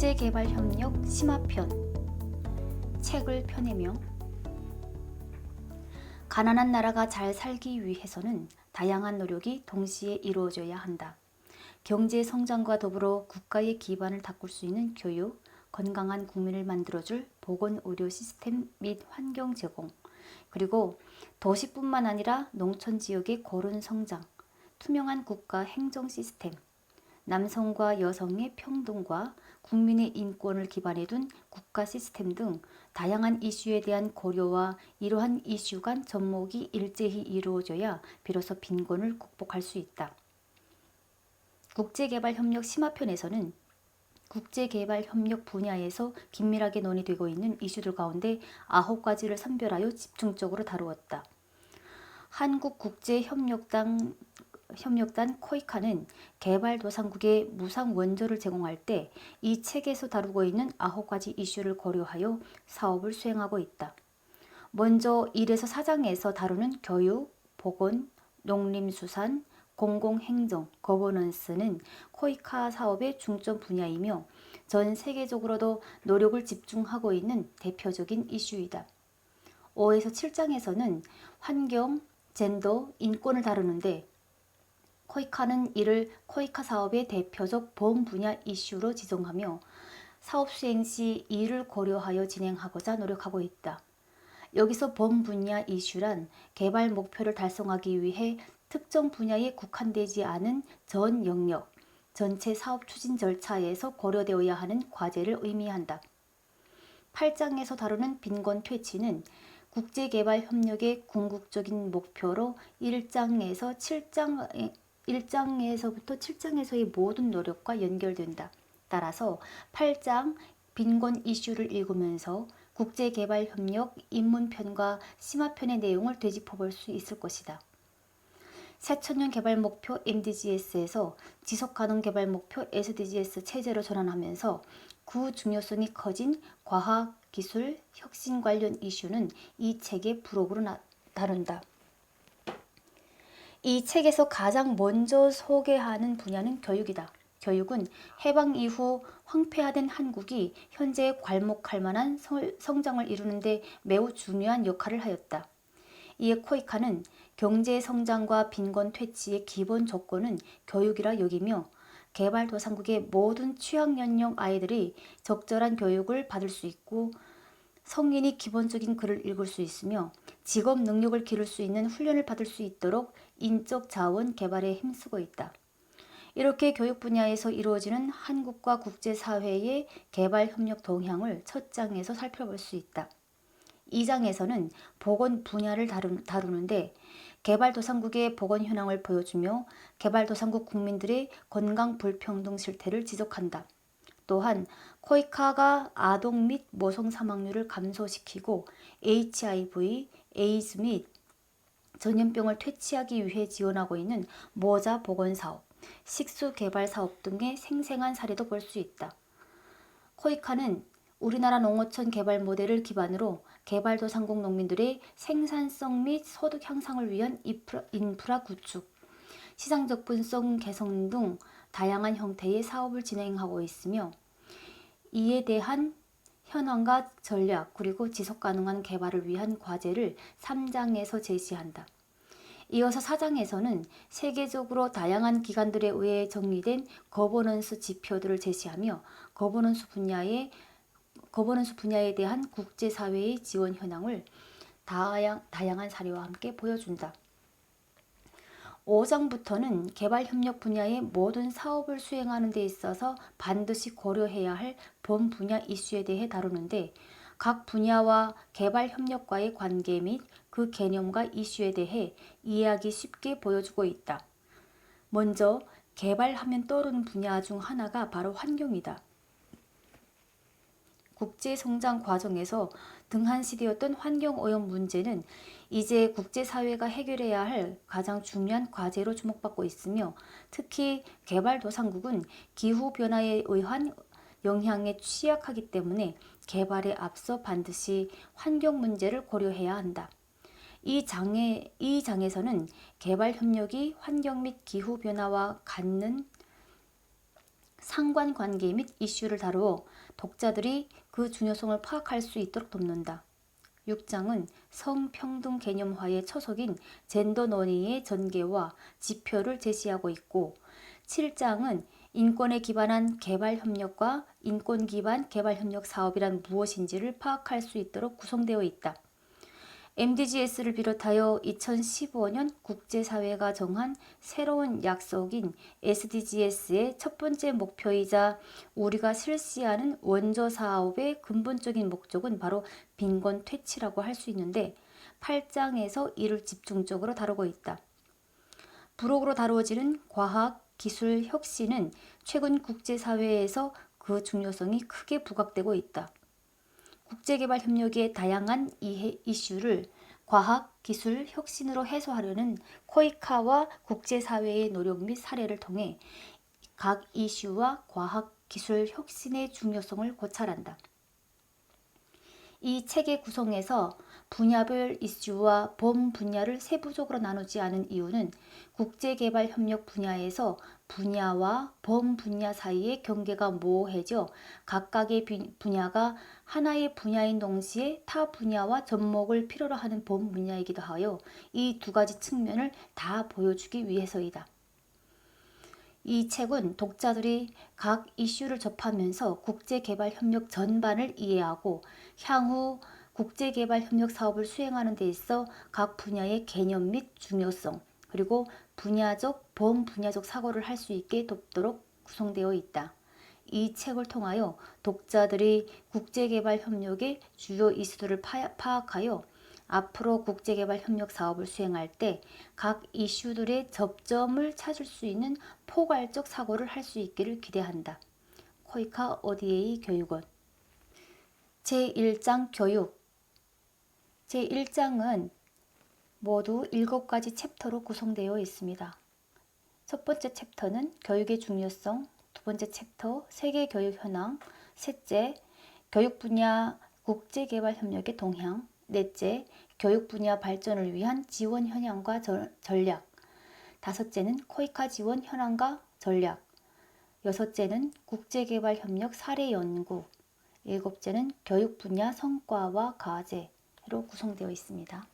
국제개발협력 심화편 책을 펴내며 가난한 나라가 잘 살기 위해서는 다양한 노력이 동시에 이루어져야 한다. 경제 성장과 더불어 국가의 기반을 닦을 수 있는 교육, 건강한 국민을 만들어줄 보건의료 시스템 및 환경 제공, 그리고 도시뿐만 아니라 농촌 지역의 고른 성장, 투명한 국가 행정 시스템, 남성과 여성의 평등과 국민의 인권을 기반에 둔 국가 시스템 등 다양한 이슈에 대한 고려와 이러한 이슈 간 접목이 일제히 이루어져야 비로소 빈곤을 극복할 수 있다. 국제개발협력 심화편에서는 국제개발협력 분야에서 긴밀하게 논의되고 있는 이슈들 가운데 9가지를 선별하여 집중적으로 다루었다. 한국국제협력단 코이카는 개발도상국에 무상 원조를 제공할 때 이 책에서 다루고 있는 9가지 이슈를 고려하여 사업을 수행하고 있다. 먼저 1에서 4장에서 다루는 교육, 보건, 농림수산, 공공행정, 거버넌스는 코이카 사업의 중점 분야이며 전 세계적으로도 노력을 집중하고 있는 대표적인 이슈이다. 5에서 7장에서는 환경, 젠더, 인권을 다루는데 코이카는 이를 코이카 사업의 대표적 보험 분야 이슈로 지정하며 사업 수행 시 이를 고려하여 진행하고자 노력하고 있다. 여기서 보험 분야 이슈란 개발 목표를 달성하기 위해 특정 분야에 국한되지 않은 전 영역, 전체 사업 추진 절차에서 고려되어야 하는 과제를 의미한다. 8장에서 다루는 빈곤 퇴치는 국제개발협력의 궁극적인 목표로 1장에서부터 7장에서의 모든 노력과 연결된다. 따라서 8장 빈곤 이슈를 읽으면서 국제개발협력 입문편과 심화편의 내용을 되짚어볼 수 있을 것이다. 새천년 개발목표 MDGs에서 지속가능개발목표 SDGs 체제로 전환하면서 그 중요성이 커진 과학, 기술, 혁신 관련 이슈는 이 책의 부록으로 다룬다. 이 책에서 가장 먼저 소개하는 분야는 교육이다. 교육은 해방 이후 황폐화된 한국이 현재 괄목할 만한 성장을 이루는 데 매우 중요한 역할을 하였다. 이에 코이카는 경제 성장과 빈곤 퇴치의 기본 조건은 교육이라 여기며 개발도상국의 모든 취약연령 아이들이 적절한 교육을 받을 수 있고 성인이 기본적인 글을 읽을 수 있으며 직업 능력을 기를 수 있는 훈련을 받을 수 있도록 인적 자원 개발에 힘쓰고 있다. 이렇게 교육 분야에서 이루어지는 한국과 국제사회의 개발협력 동향을 첫 장에서 살펴볼 수 있다. 2장에서는 보건 분야를 다루는데 개발도상국의 보건 현황을 보여주며 개발도상국 국민들의 건강 불평등 실태를 지적한다. 또한 코이카가 아동 및 모성 사망률을 감소시키고 HIV, 에이즈 및 전염병을 퇴치하기 위해 지원하고 있는 모자 보건사업, 식수개발사업 등의 생생한 사례도 볼 수 있다. 코이카는 우리나라 농어촌 개발 모델을 기반으로 개발도상국 농민들의 생산성 및 소득 향상을 위한 인프라 구축, 시장 접근성 개선 등 다양한 형태의 사업을 진행하고 있으며 이에 대한 현황과 전략 그리고 지속가능한 개발을 위한 과제를 3장에서 제시한다. 이어서 4장에서는 세계적으로 다양한 기관들에 의해 정리된 거버넌스 지표들을 제시하며 거버넌스 분야에 대한 국제사회의 지원 현황을 다양한 사례와 함께 보여준다. 5장부터는 개발협력 분야의 모든 사업을 수행하는 데 있어서 반드시 고려해야 할 본 분야 이슈에 대해 다루는데 각 분야와 개발협력과의 관계 및 그 개념과 이슈에 대해 이해하기 쉽게 보여주고 있다. 먼저 개발하면 떠오르는 분야 중 하나가 바로 환경이다. 국제성장 과정에서 등한시되었던 환경오염 문제는 이제 국제사회가 해결해야 할 가장 중요한 과제로 주목받고 있으며 특히 개발도상국은 기후변화에 의한 영향에 취약하기 때문에 개발에 앞서 반드시 환경 문제를 고려해야 한다. 이 장에서는 개발협력이 환경 및 기후변화와 갖는 상관관계 및 이슈를 다루어 독자들이 그 중요성을 파악할 수 있도록 돕는다. 6장은 성평등 개념화의 처속인 젠더 논의의 전개와 지표를 제시하고 있고 7장은 인권에 기반한 개발협력과 인권 기반 개발협력 사업이란 무엇인지를 파악할 수 있도록 구성되어 있다. MDGs를 비롯하여 2015년 국제사회가 정한 새로운 약속인 SDGs의 첫 번째 목표이자 우리가 실시하는 원조 사업의 근본적인 목적은 바로 빈곤 퇴치라고 할 수 있는데 8장에서 이를 집중적으로 다루고 있다. 부록으로 다루어지는 과학, 기술, 혁신은 최근 국제사회에서 그 중요성이 크게 부각되고 있다. 국제개발협력의 다양한 이슈를 과학, 기술, 혁신으로 해소하려는 코이카와 국제사회의 노력 및 사례를 통해 각 이슈와 과학, 기술, 혁신의 중요성을 고찰한다. 이 책의 구성에서 분야별 이슈와 범 분야를 세부적으로 나누지 않은 이유는 국제개발협력 분야에서 분야와 범 분야 사이의 경계가 모호해져 각각의 분야가 하나의 분야인 동시에 타 분야와 접목을 필요로 하는 범 분야이기도 하여 이 두 가지 측면을 다 보여주기 위해서이다. 이 책은 독자들이 각 이슈를 접하면서 국제개발협력 전반을 이해하고 향후 국제개발협력 사업을 수행하는 데 있어 각 분야의 개념 및 중요성 그리고 분야적, 범분야적 사고를 할 수 있게 돕도록 구성되어 있다. 이 책을 통하여 독자들이 국제개발협력의 주요 이슈들을 파악하여 앞으로 국제개발협력 사업을 수행할 때 각 이슈들의 접점을 찾을 수 있는 포괄적 사고를 할 수 있기를 기대한다. 코이카 ODA 교육원 제1장 교육 제1장은 모두 7가지 챕터로 구성되어 있습니다. 첫 번째 챕터는 교육의 중요성, 두 번째 챕터 세계 교육 현황, 셋째 교육 분야 국제개발협력의 동향, 넷째 교육 분야 발전을 위한 지원 현황과 전략, 다섯째는 코이카 지원 현황과 전략, 여섯째는 국제개발협력 사례 연구, 일곱째는 교육 분야 성과와 과제로 구성되어 있습니다.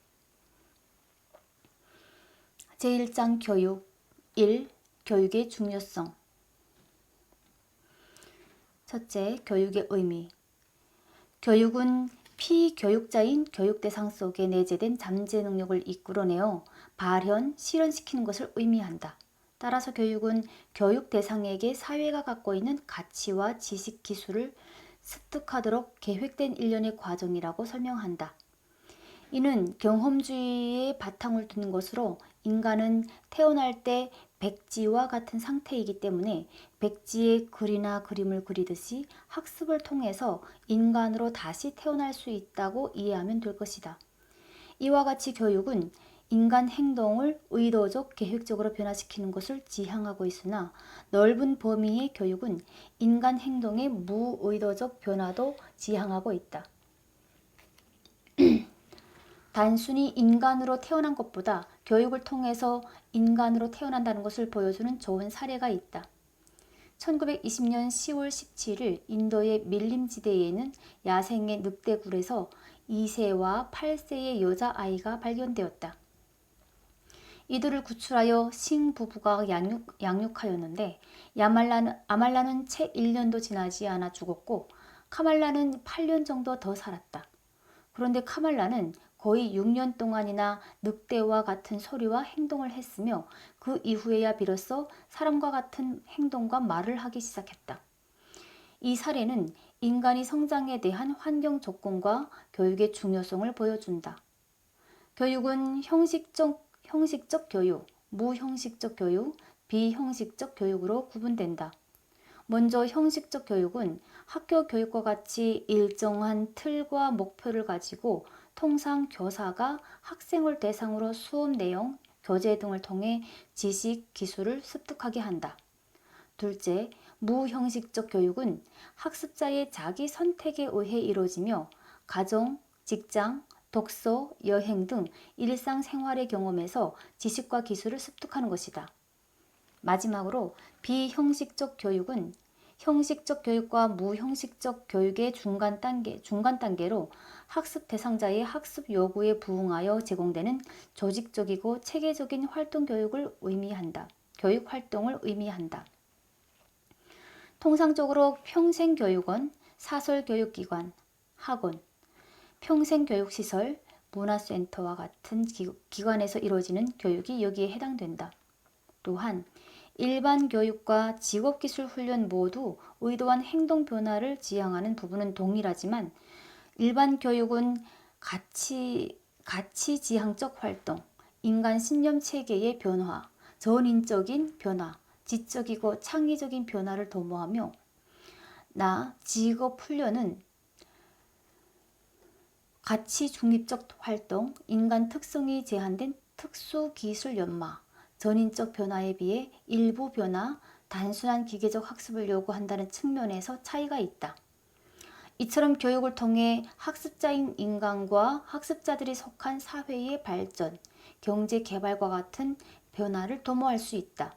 제1장 교육 1. 교육의 중요성 첫째, 교육의 의미 교육은 피교육자인 교육 대상 속에 내재된 잠재 능력을 이끌어내어 발현, 실현시키는 것을 의미한다. 따라서 교육은 교육 대상에게 사회가 갖고 있는 가치와 지식, 기술을 습득하도록 계획된 일련의 과정이라고 설명한다. 이는 경험주의의 바탕을 두는 것으로 인간은 태어날 때 백지와 같은 상태이기 때문에 백지에 글이나 그림을 그리듯이 학습을 통해서 인간으로 다시 태어날 수 있다고 이해하면 될 것이다. 이와 같이 교육은 인간 행동을 의도적 계획적으로 변화시키는 것을 지향하고 있으나 넓은 범위의 교육은 인간 행동의 무의도적 변화도 지향하고 있다. 단순히 인간으로 태어난 것보다 교육을 통해서 인간으로 태어난다는 것을 보여주는 좋은 사례가 있다. 1920년 10월 17일 인도의 밀림지대에는 야생의 늑대굴에서 2세와 8세의 여자아이가 발견되었다. 이들을 구출하여 싱 부부가 양육하였는데 아말라는 채 1년도 지나지 않아 죽었고 카말라는 8년 정도 더 살았다. 그런데 카말라는 거의 6년 동안이나 늑대와 같은 소리와 행동을 했으며 그 이후에야 비로소 사람과 같은 행동과 말을 하기 시작했다. 이 사례는 인간이 성장에 대한 환경 조건과 교육의 중요성을 보여준다. 교육은 형식적 교육, 무형식적 교육, 비형식적 교육으로 구분된다. 먼저 형식적 교육은 학교 교육과 같이 일정한 틀과 목표를 가지고 통상 교사가 학생을 대상으로 수업 내용, 교재 등을 통해 지식, 기술을 습득하게 한다. 둘째, 무형식적 교육은 학습자의 자기 선택에 의해 이루어지며 가정, 직장, 독서, 여행 등 일상생활의 경험에서 지식과 기술을 습득하는 것이다. 마지막으로 비형식적 교육은 형식적 교육과 무형식적 교육의 중간 단계로 학습 대상자의 학습 요구에 부응하여 제공되는 조직적이고 체계적인 교육 활동을 의미한다. 통상적으로 평생교육원, 사설교육기관, 학원, 평생교육시설, 문화센터와 같은 기관에서 이루어지는 교육이 여기에 해당된다. 또한 일반 교육과 직업기술 훈련 모두 의도한 행동 변화를 지향하는 부분은 동일하지만 일반 교육은 가치지향적 활동, 인간 신념 체계의 변화, 전인적인 변화, 지적이고 창의적인 변화를 도모하며 직업 훈련은 가치 중립적 활동, 인간 특성이 제한된 특수 기술 연마, 전인적 변화에 비해 일부 변화, 단순한 기계적 학습을 요구한다는 측면에서 차이가 있다. 이처럼 교육을 통해 학습자인 인간과 학습자들이 속한 사회의 발전, 경제 개발과 같은 변화를 도모할 수 있다.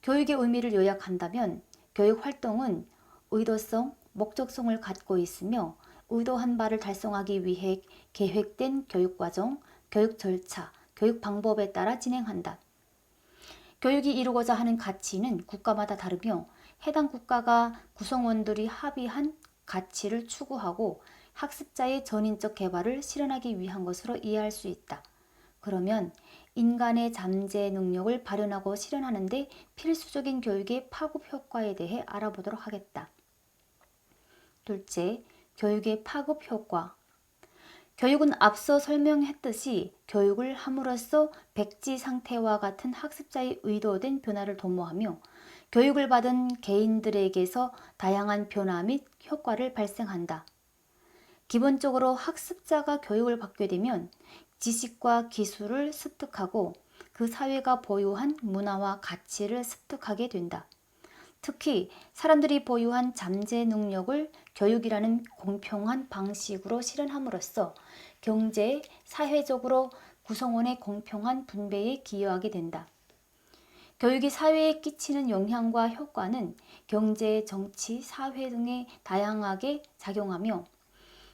교육의 의미를 요약한다면 교육 활동은 의도성, 목적성을 갖고 있으며 의도한 바를 달성하기 위해 계획된 교육과정, 교육 절차, 교육 방법에 따라 진행한다. 교육이 이루고자 하는 가치는 국가마다 다르며 해당 국가가 구성원들이 합의한 가치를 추구하고 학습자의 전인적 개발을 실현하기 위한 것으로 이해할 수 있다. 그러면 인간의 잠재 능력을 발현하고 실현하는 데 필수적인 교육의 파급 효과에 대해 알아보도록 하겠다. 둘째, 교육의 파급 효과. 교육은 앞서 설명했듯이 교육을 함으로써 백지 상태와 같은 학습자의 의도된 변화를 도모하며 교육을 받은 개인들에게서 다양한 변화 및 효과를 발생한다. 기본적으로 학습자가 교육을 받게 되면 지식과 기술을 습득하고 그 사회가 보유한 문화와 가치를 습득하게 된다. 특히 사람들이 보유한 잠재 능력을 교육이라는 공평한 방식으로 실현함으로써 경제, 사회적으로 구성원의 공평한 분배에 기여하게 된다. 교육이 사회에 끼치는 영향과 효과는 경제, 정치, 사회 등에 다양하게 작용하며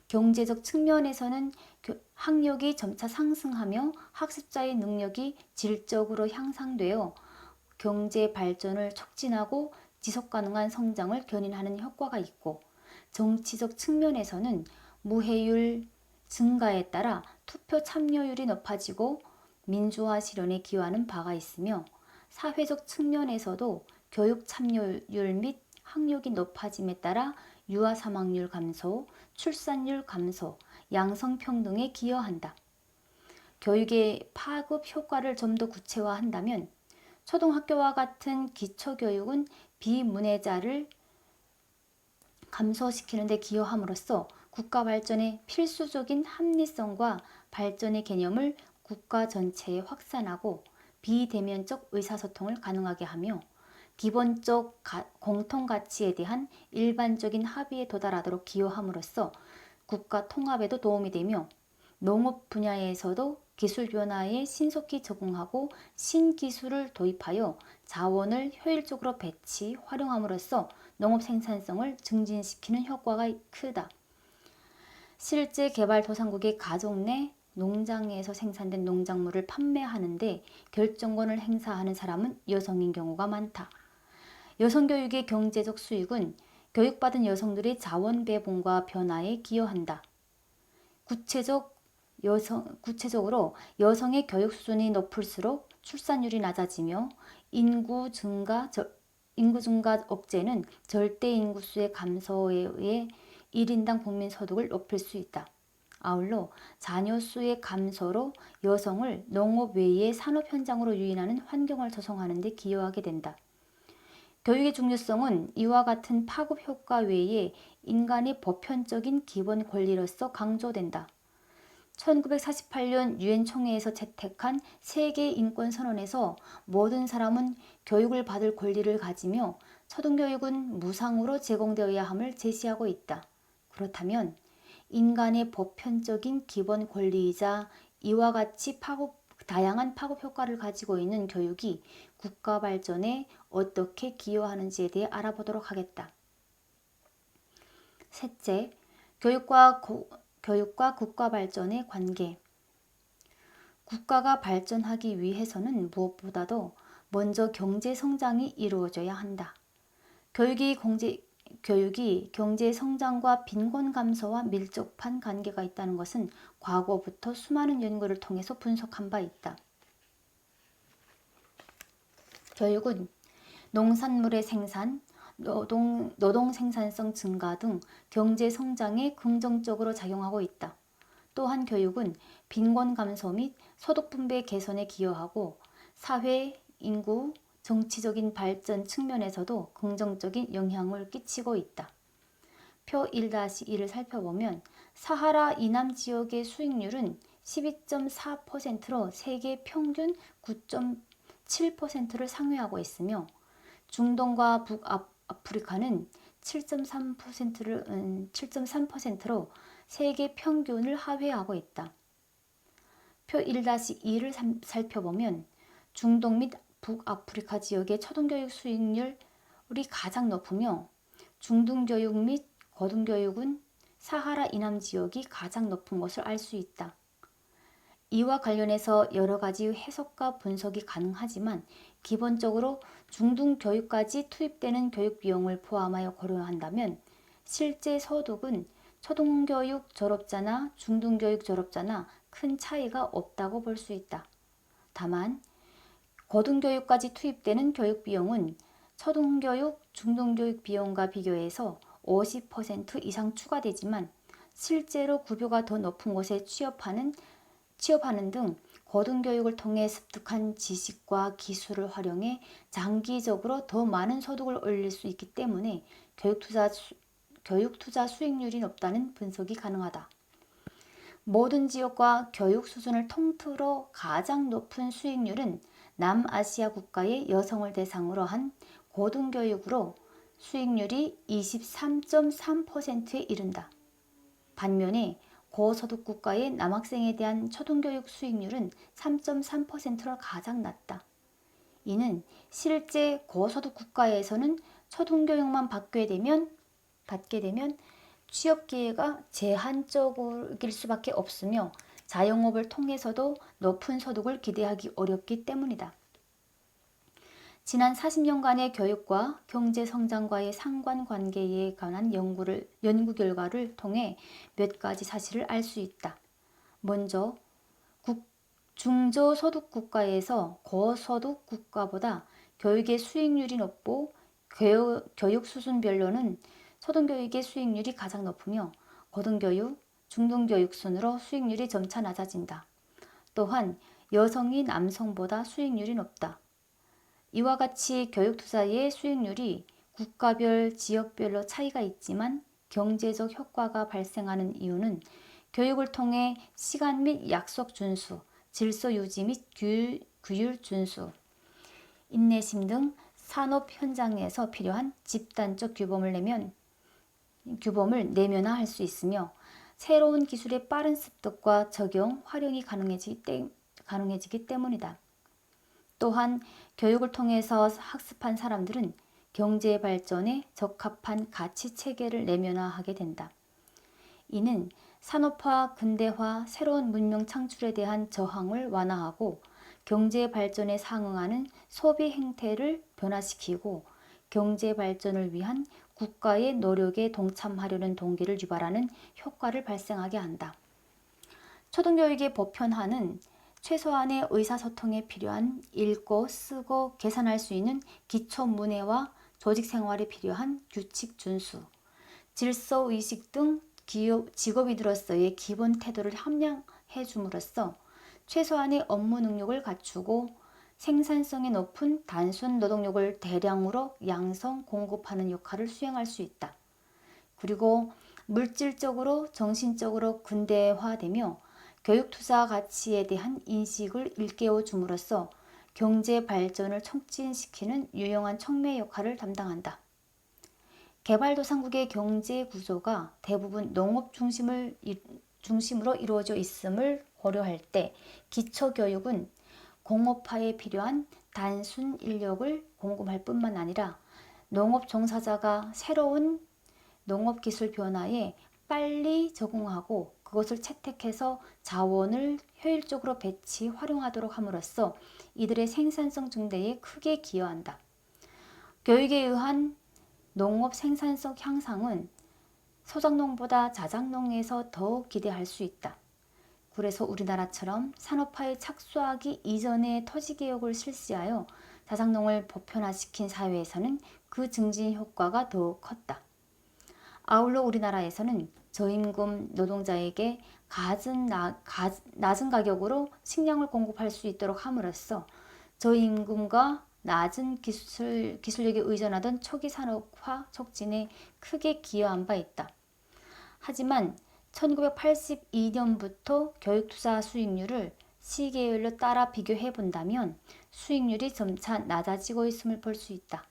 경제적 측면에서는 학력이 점차 상승하며 학습자의 능력이 질적으로 향상되어 경제 발전을 촉진하고 지속가능한 성장을 견인하는 효과가 있고 정치적 측면에서는 무해율 증가에 따라 투표 참여율이 높아지고 민주화 실현에 기여하는 바가 있으며 사회적 측면에서도 교육 참여율 및 학력이 높아짐에 따라 유아 사망률 감소, 출산율 감소, 양성평등에 기여한다. 교육의 파급 효과를 좀 더 구체화한다면 초등학교와 같은 기초교육은 비문해자를 감소시키는 데 기여함으로써 국가 발전의 필수적인 합리성과 발전의 개념을 국가 전체에 확산하고 비대면적 의사소통을 가능하게 하며 기본적 공통가치에 대한 일반적인 합의에 도달하도록 기여함으로써 국가 통합에도 도움이 되며 농업 분야에서도 기술 변화에 신속히 적응하고 신기술을 도입하여 자원을 효율적으로 활용함으로써 농업 생산성을 증진시키는 효과가 크다. 실제 개발도상국의 가정 내 농장에서 생산된 농작물을 판매하는데 결정권을 행사하는 사람은 여성인 경우가 많다. 여성교육의 경제적 수익은 교육받은 여성들의 자원 배분과 변화에 기여한다. 구체적으로 여성의 교육 수준이 높을수록 출산율이 낮아지며 인구 증가 억제는 절대 인구수의 감소에 의해 1인당 국민 소득을 높일 수 있다. 아울러 자녀 수의 감소로 여성을 농업 외의 산업 현장으로 유인하는 환경을 조성하는 데 기여하게 된다. 교육의 중요성은 이와 같은 파급 효과 외에 인간의 보편적인 기본 권리로서 강조된다. 1948년 유엔 총회에서 채택한 세계 인권 선언에서 모든 사람은 교육을 받을 권리를 가지며 초등교육은 무상으로 제공되어야 함을 제시하고 있다. 그렇다면 인간의 보편적인 기본 권리이자 이와 같이 다양한 파급 효과를 가지고 있는 교육이 국가 발전에 어떻게 기여하는지에 대해 알아보도록 하겠다. 셋째, 교육과 국가 발전의 관계. 국가가 발전하기 위해서는 무엇보다도 먼저 경제 성장이 이루어져야 한다. 교육이 경제 성장과 빈곤 감소와 밀접한 관계가 있다는 것은 과거부터 수많은 연구를 통해서 분석한 바 있다. 교육은 농산물의 생산, 노동 생산성 증가 등 경제 성장에 긍정적으로 작용하고 있다. 또한 교육은 빈곤 감소 및 소득 분배 개선에 기여하고 사회, 인구, 정치적인 발전 측면에서도 긍정적인 영향을 끼치고 있다. 표 1-1을 살펴보면 사하라 이남 지역의 수익률은 12.4%로 세계 평균 9.7%를 상회하고 있으며 중동과 북아프리카는 7.3%로 세계 평균을 하회하고 있다. 표 1-2를 살펴보면 중동 및 북아프리카 지역의 초등교육 수익률이 가장 높으며 중등교육 및 고등교육은 사하라 이남 지역이 가장 높은 것을 알 수 있다. 이와 관련해서 여러 가지 해석과 분석이 가능하지만 기본적으로 중등교육까지 투입되는 교육비용을 포함하여 고려한다면 실제 소득은 초등교육 졸업자나 중등교육 졸업자나 큰 차이가 없다고 볼 수 있다. 다만 고등교육까지 투입되는 교육비용은 초등교육, 중등교육 비용과 비교해서 50% 이상 추가되지만 실제로 급여가 더 높은 곳에 취업하는 등 고등교육을 통해 습득한 지식과 기술을 활용해 장기적으로 더 많은 소득을 올릴 수 있기 때문에 교육 투자 수익률이 높다는 분석이 가능하다. 모든 지역과 교육 수준을 통틀어 가장 높은 수익률은 남아시아 국가의 여성을 대상으로 한 고등교육으로 수익률이 23.3%에 이른다. 반면에 고소득 국가의 남학생에 대한 초등교육 수익률은 3.3%로 가장 낮다. 이는 실제 고소득 국가에서는 초등교육만 받게 되면 취업 기회가 제한적일 수밖에 없으며 자영업을 통해서도 높은 소득을 기대하기 어렵기 때문이다. 지난 40년간의 교육과 경제 성장과의 상관관계에 관한 연구 결과를 통해 몇 가지 사실을 알 수 있다. 먼저 중저소득 국가에서 고소득 국가보다 교육의 수익률이 높고 교육 수준별로는 초등교육의 수익률이 가장 높으며 고등교육, 중등교육 순으로 수익률이 점차 낮아진다. 또한 여성이 남성보다 수익률이 높다. 이와 같이 교육 투자의 수익률이 국가별, 지역별로 차이가 있지만 경제적 효과가 발생하는 이유는 교육을 통해 시간 및 약속 준수, 질서 유지 및 규율 준수, 인내심 등 산업 현장에서 필요한 집단적 규범을 내면화할 수 있으며 새로운 기술의 빠른 습득과 적용, 활용이 가능해지기 때문이다. 또한 교육을 통해서 학습한 사람들은 경제 발전에 적합한 가치 체계를 내면화하게 된다. 이는 산업화, 근대화, 새로운 문명 창출에 대한 저항을 완화하고 경제 발전에 상응하는 소비 행태를 변화시키고 경제 발전을 위한 국가의 노력에 동참하려는 동기를 유발하는 효과를 발생하게 한다. 초등교육의 보편화는 최소한의 의사소통에 필요한 읽고 쓰고 계산할 수 있는 기초 문해와 조직생활에 필요한 규칙 준수, 질서의식 등 직업인으로서의 기본 태도를 함양해 줌으로써 최소한의 업무 능력을 갖추고 생산성이 높은 단순 노동력을 대량으로 양성 공급하는 역할을 수행할 수 있다. 그리고 물질적으로 정신적으로 근대화되며 교육 투자 가치에 대한 인식을 일깨워 줌으로써 경제 발전을 촉진시키는 유용한 촉매 역할을 담당한다. 개발도상국의 경제 구조가 대부분 농업 중심을 중심으로 이루어져 있음을 고려할 때 기초교육은 공업화에 필요한 단순 인력을 공급할 뿐만 아니라 농업 종사자가 새로운 농업기술 변화에 빨리 적응하고 그것을 채택해서 자원을 효율적으로 배치, 활용하도록 함으로써 이들의 생산성 증대에 크게 기여한다. 교육에 의한 농업 생산성 향상은 소작농보다 자작농에서 더욱 기대할 수 있다. 그래서 우리나라처럼 산업화에 착수하기 이전에 토지개혁을 실시하여 자작농을 보편화시킨 사회에서는 그 증진 효과가 더욱 컸다. 아울러 우리나라에서는 저임금 노동자에게 낮은 가격으로 식량을 공급할 수 있도록 함으로써 저임금과 낮은 기술력에 의존하던 초기 산업화 촉진에 크게 기여한 바 있다. 하지만 1982년부터 교육투자 수익률을 시계열로 따라 비교해 본다면 수익률이 점차 낮아지고 있음을 볼 수 있다.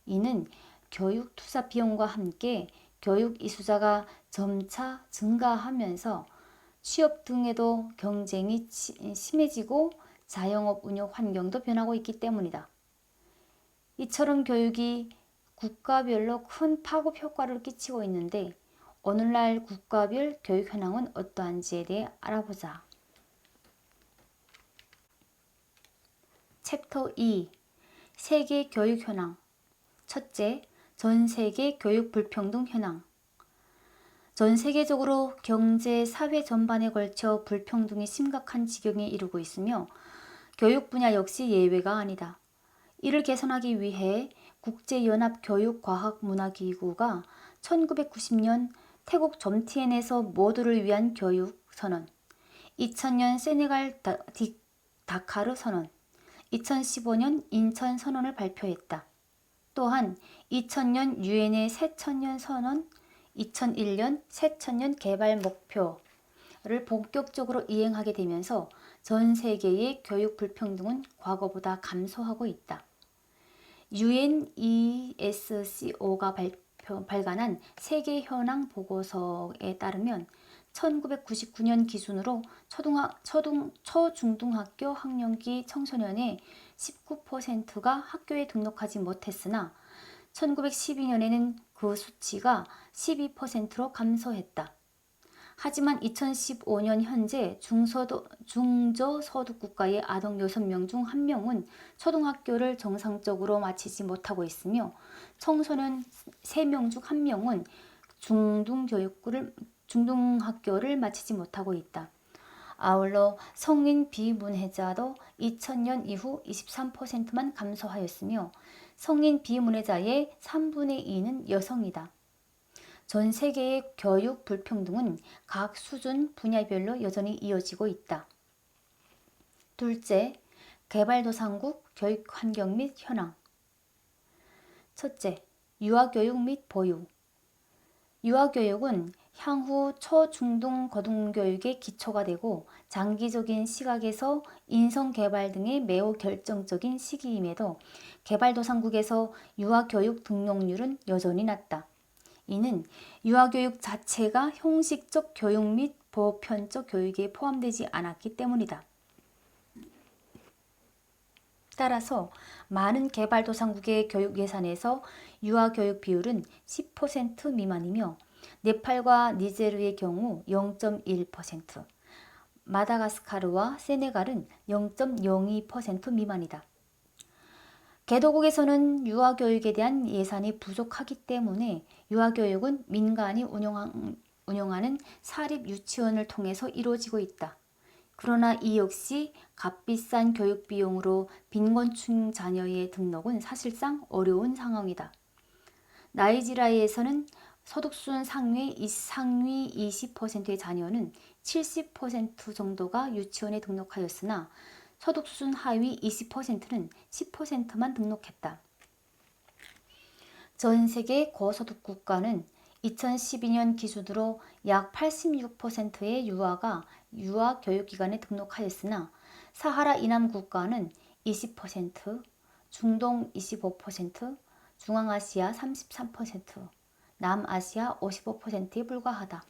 이는 교육투자 비용과 함께 교육 이수자가 점차 증가하면서 취업 등에도 경쟁이 심해지고 자영업 운영 환경도 변하고 있기 때문이다. 이처럼 교육이 국가별로 큰 파급 효과를 끼치고 있는데 오늘날 국가별 교육 현황은 어떠한지에 대해 알아보자. 챕터 2. 세계 교육 현황. 첫째, 전 세계 교육 불평등 현황. 전 세계적으로 경제, 사회 전반에 걸쳐 불평등이 심각한 지경에 이르고 있으며 교육 분야 역시 예외가 아니다. 이를 개선하기 위해 국제연합교육과학문화기구가 1990년 태국 점티엔에서 모두를 위한 교육 선언, 2000년 세네갈 다카르 선언, 2015년 인천 선언을 발표했다. 또한 2000년 유엔의 새천년 선언, 2001년 새천년 개발 목표를 본격적으로 이행하게 되면서 전 세계의 교육 불평등은 과거보다 감소하고 있다. UNESCO가 발간한 세계 현황 보고서에 따르면 1999년 기준으로 초중등학교 학령기 청소년의 19%가 학교에 등록하지 못했으나 1912년에는 그 수치가 12%로 감소했다. 하지만 2015년 현재 중저소득 국가의 아동 6명 중 1명은 초등학교를 정상적으로 마치지 못하고 있으며 청소년 3명 중 1명은 중등학교를 마치지 못하고 있다. 아울러 성인 비문해자도 2000년 이후 23%만 감소하였으며 성인 비문해자의 3분의 2는 여성이다. 전 세계의 교육 불평등은 각 수준 분야별로 여전히 이어지고 있다. 둘째, 개발도상국 교육 환경 및 현황. 첫째, 유아교육 및 보유. 유아교육은 향후 초중등 고등교육의 기초가 되고 장기적인 시각에서 인성개발 등의 매우 결정적인 시기임에도 개발도상국에서 유아교육 등록률은 여전히 낮다. 이는 유아교육 자체가 형식적 교육 및 보편적 교육에 포함되지 않았기 때문이다. 따라서 많은 개발도상국의 교육 예산에서 유아교육 비율은 10% 미만이며 네팔과 니제르의 경우 0.1%, 마다가스카르와 세네갈은 0.02% 미만이다. 개도국에서는 유아교육에 대한 예산이 부족하기 때문에 유아교육은 민간이 운영하는 사립유치원을 통해서 이루어지고 있다. 그러나 이 역시 값비싼 교육비용으로 빈곤층 자녀의 등록은 사실상 어려운 상황이다. 나이지리아에서는 소득수준 상위 20%의 자녀는 70% 정도가 유치원에 등록하였으나 소득수준 하위 20%는 10%만 등록했다. 전 세계 고소득 국가는 2012년 기준으로 약 86%의 유아가 유아교육기관에 등록하였으나 사하라 이남 국가는 20%, 중동 25%, 중앙아시아 33%, 남아시아 55%에 불과하다.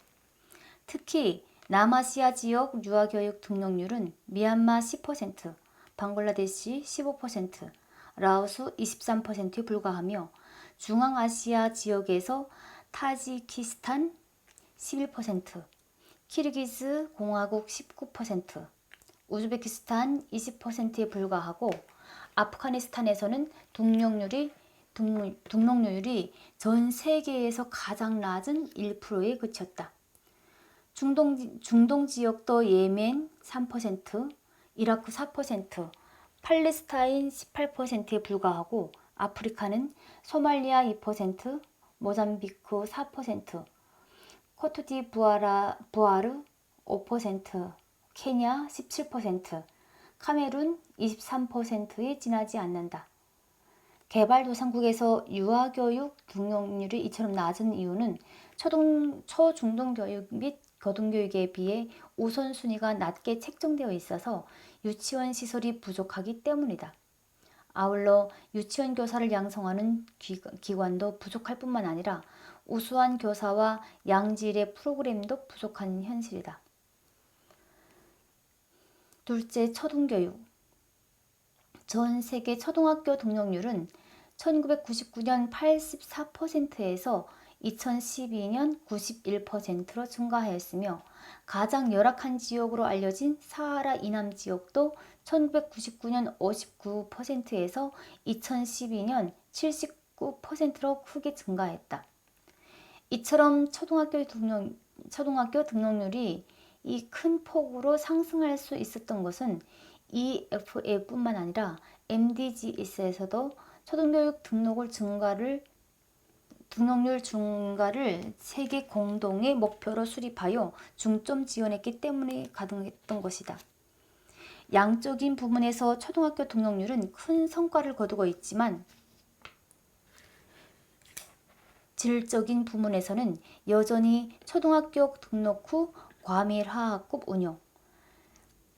특히 남아시아 지역 유아교육 등록률은 미얀마 10%, 방글라데시 15%, 라오스 23%에 불과하며 중앙아시아 지역에서 타지키스탄 11%, 키르기즈 공화국 19%, 우즈베키스탄 20%에 불과하고 아프가니스탄에서는 등록률이 전 세계에서 가장 낮은 1%에 그쳤다. 중동 지역도 예멘 3%, 이라크 4%, 팔레스타인 18%에 불과하고 아프리카는 소말리아 2%, 모잠비크 4%, 코트디부아르 5%, 케냐 17%, 카메룬 23%에 지나지 않는다. 개발도상국에서 유아교육 등록률이 이처럼 낮은 이유는 초중등교육 및 고등교육에 비해 우선순위가 낮게 책정되어 있어서 유치원 시설이 부족하기 때문이다. 아울러 유치원 교사를 양성하는 기관도 부족할 뿐만 아니라 우수한 교사와 양질의 프로그램도 부족한 현실이다. 둘째, 초등교육. 전 세계 초등학교 등록률은 1999년 84%에서 2012년 91%로 증가하였으며 가장 열악한 지역으로 알려진 사하라 이남 지역도 1999년 59%에서 2012년 79%로 크게 증가했다. 이처럼 초등학교 등록률이 이 큰 폭으로 상승할 수 있었던 것은 EFA뿐만 아니라 MDGs에서도 초등교육 등록률 증가를 세계 공동의 목표로 수립하여 중점 지원했기 때문에 가능했던 것이다. 양적인 부분에서 초등학교 등록률은 큰 성과를 거두고 있지만 질적인 부분에서는 여전히 초등학교 등록 후 과밀하학급 운영,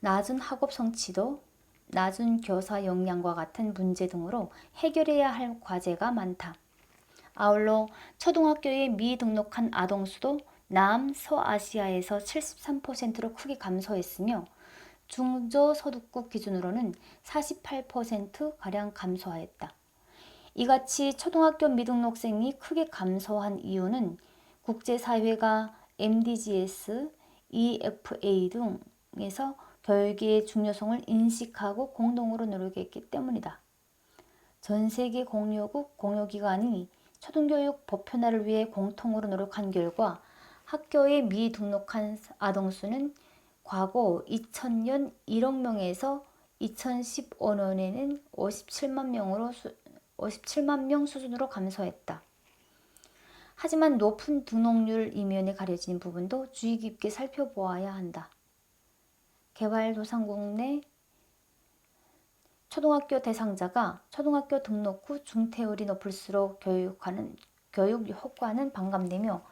낮은 학업 성취도, 낮은 교사 역량과 같은 문제 등으로 해결해야 할 과제가 많다. 아울러 초등학교에 미등록한 아동 수도 남서아시아에서 73%로 크게 감소했으며 중저소득국 기준으로는 48%가량 감소하였다. 이같이 초등학교 미등록생이 크게 감소한 이유는 국제사회가 MDGs, EFA 등에서 교육의 중요성을 인식하고 공동으로 노력했기 때문이다. 전 세계 공여국, 공여기관이 초등교육 보편화를 위해 공통으로 노력한 결과 학교에 미등록한 아동 수는 과거 2000년 1억 명에서 2015년에는 57만 명 수준으로 감소했다. 하지만 높은 등록률 이면에 가려진 부분도 주의 깊게 살펴보아야 한다. 개발도상국 내 초등학교 대상자가 초등학교 등록 후 중퇴율이 높을수록 교육 효과는 반감되며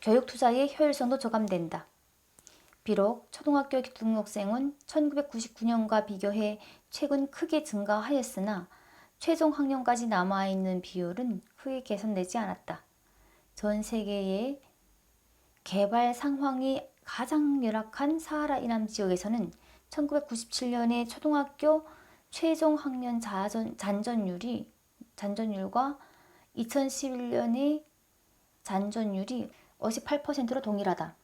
교육 투자의 효율성도 저감된다. 비록 초등학교 등록생은 1999년과 비교해 최근 크게 증가하였으나 최종 학년까지 남아있는 비율은 크게 개선되지 않았다. 전 세계의 개발 상황이 가장 열악한 사하라 이남 지역에서는 1997년에 초등학교 최종 학년 잔존율과 2011년의 잔존율이 58%로 동일하다.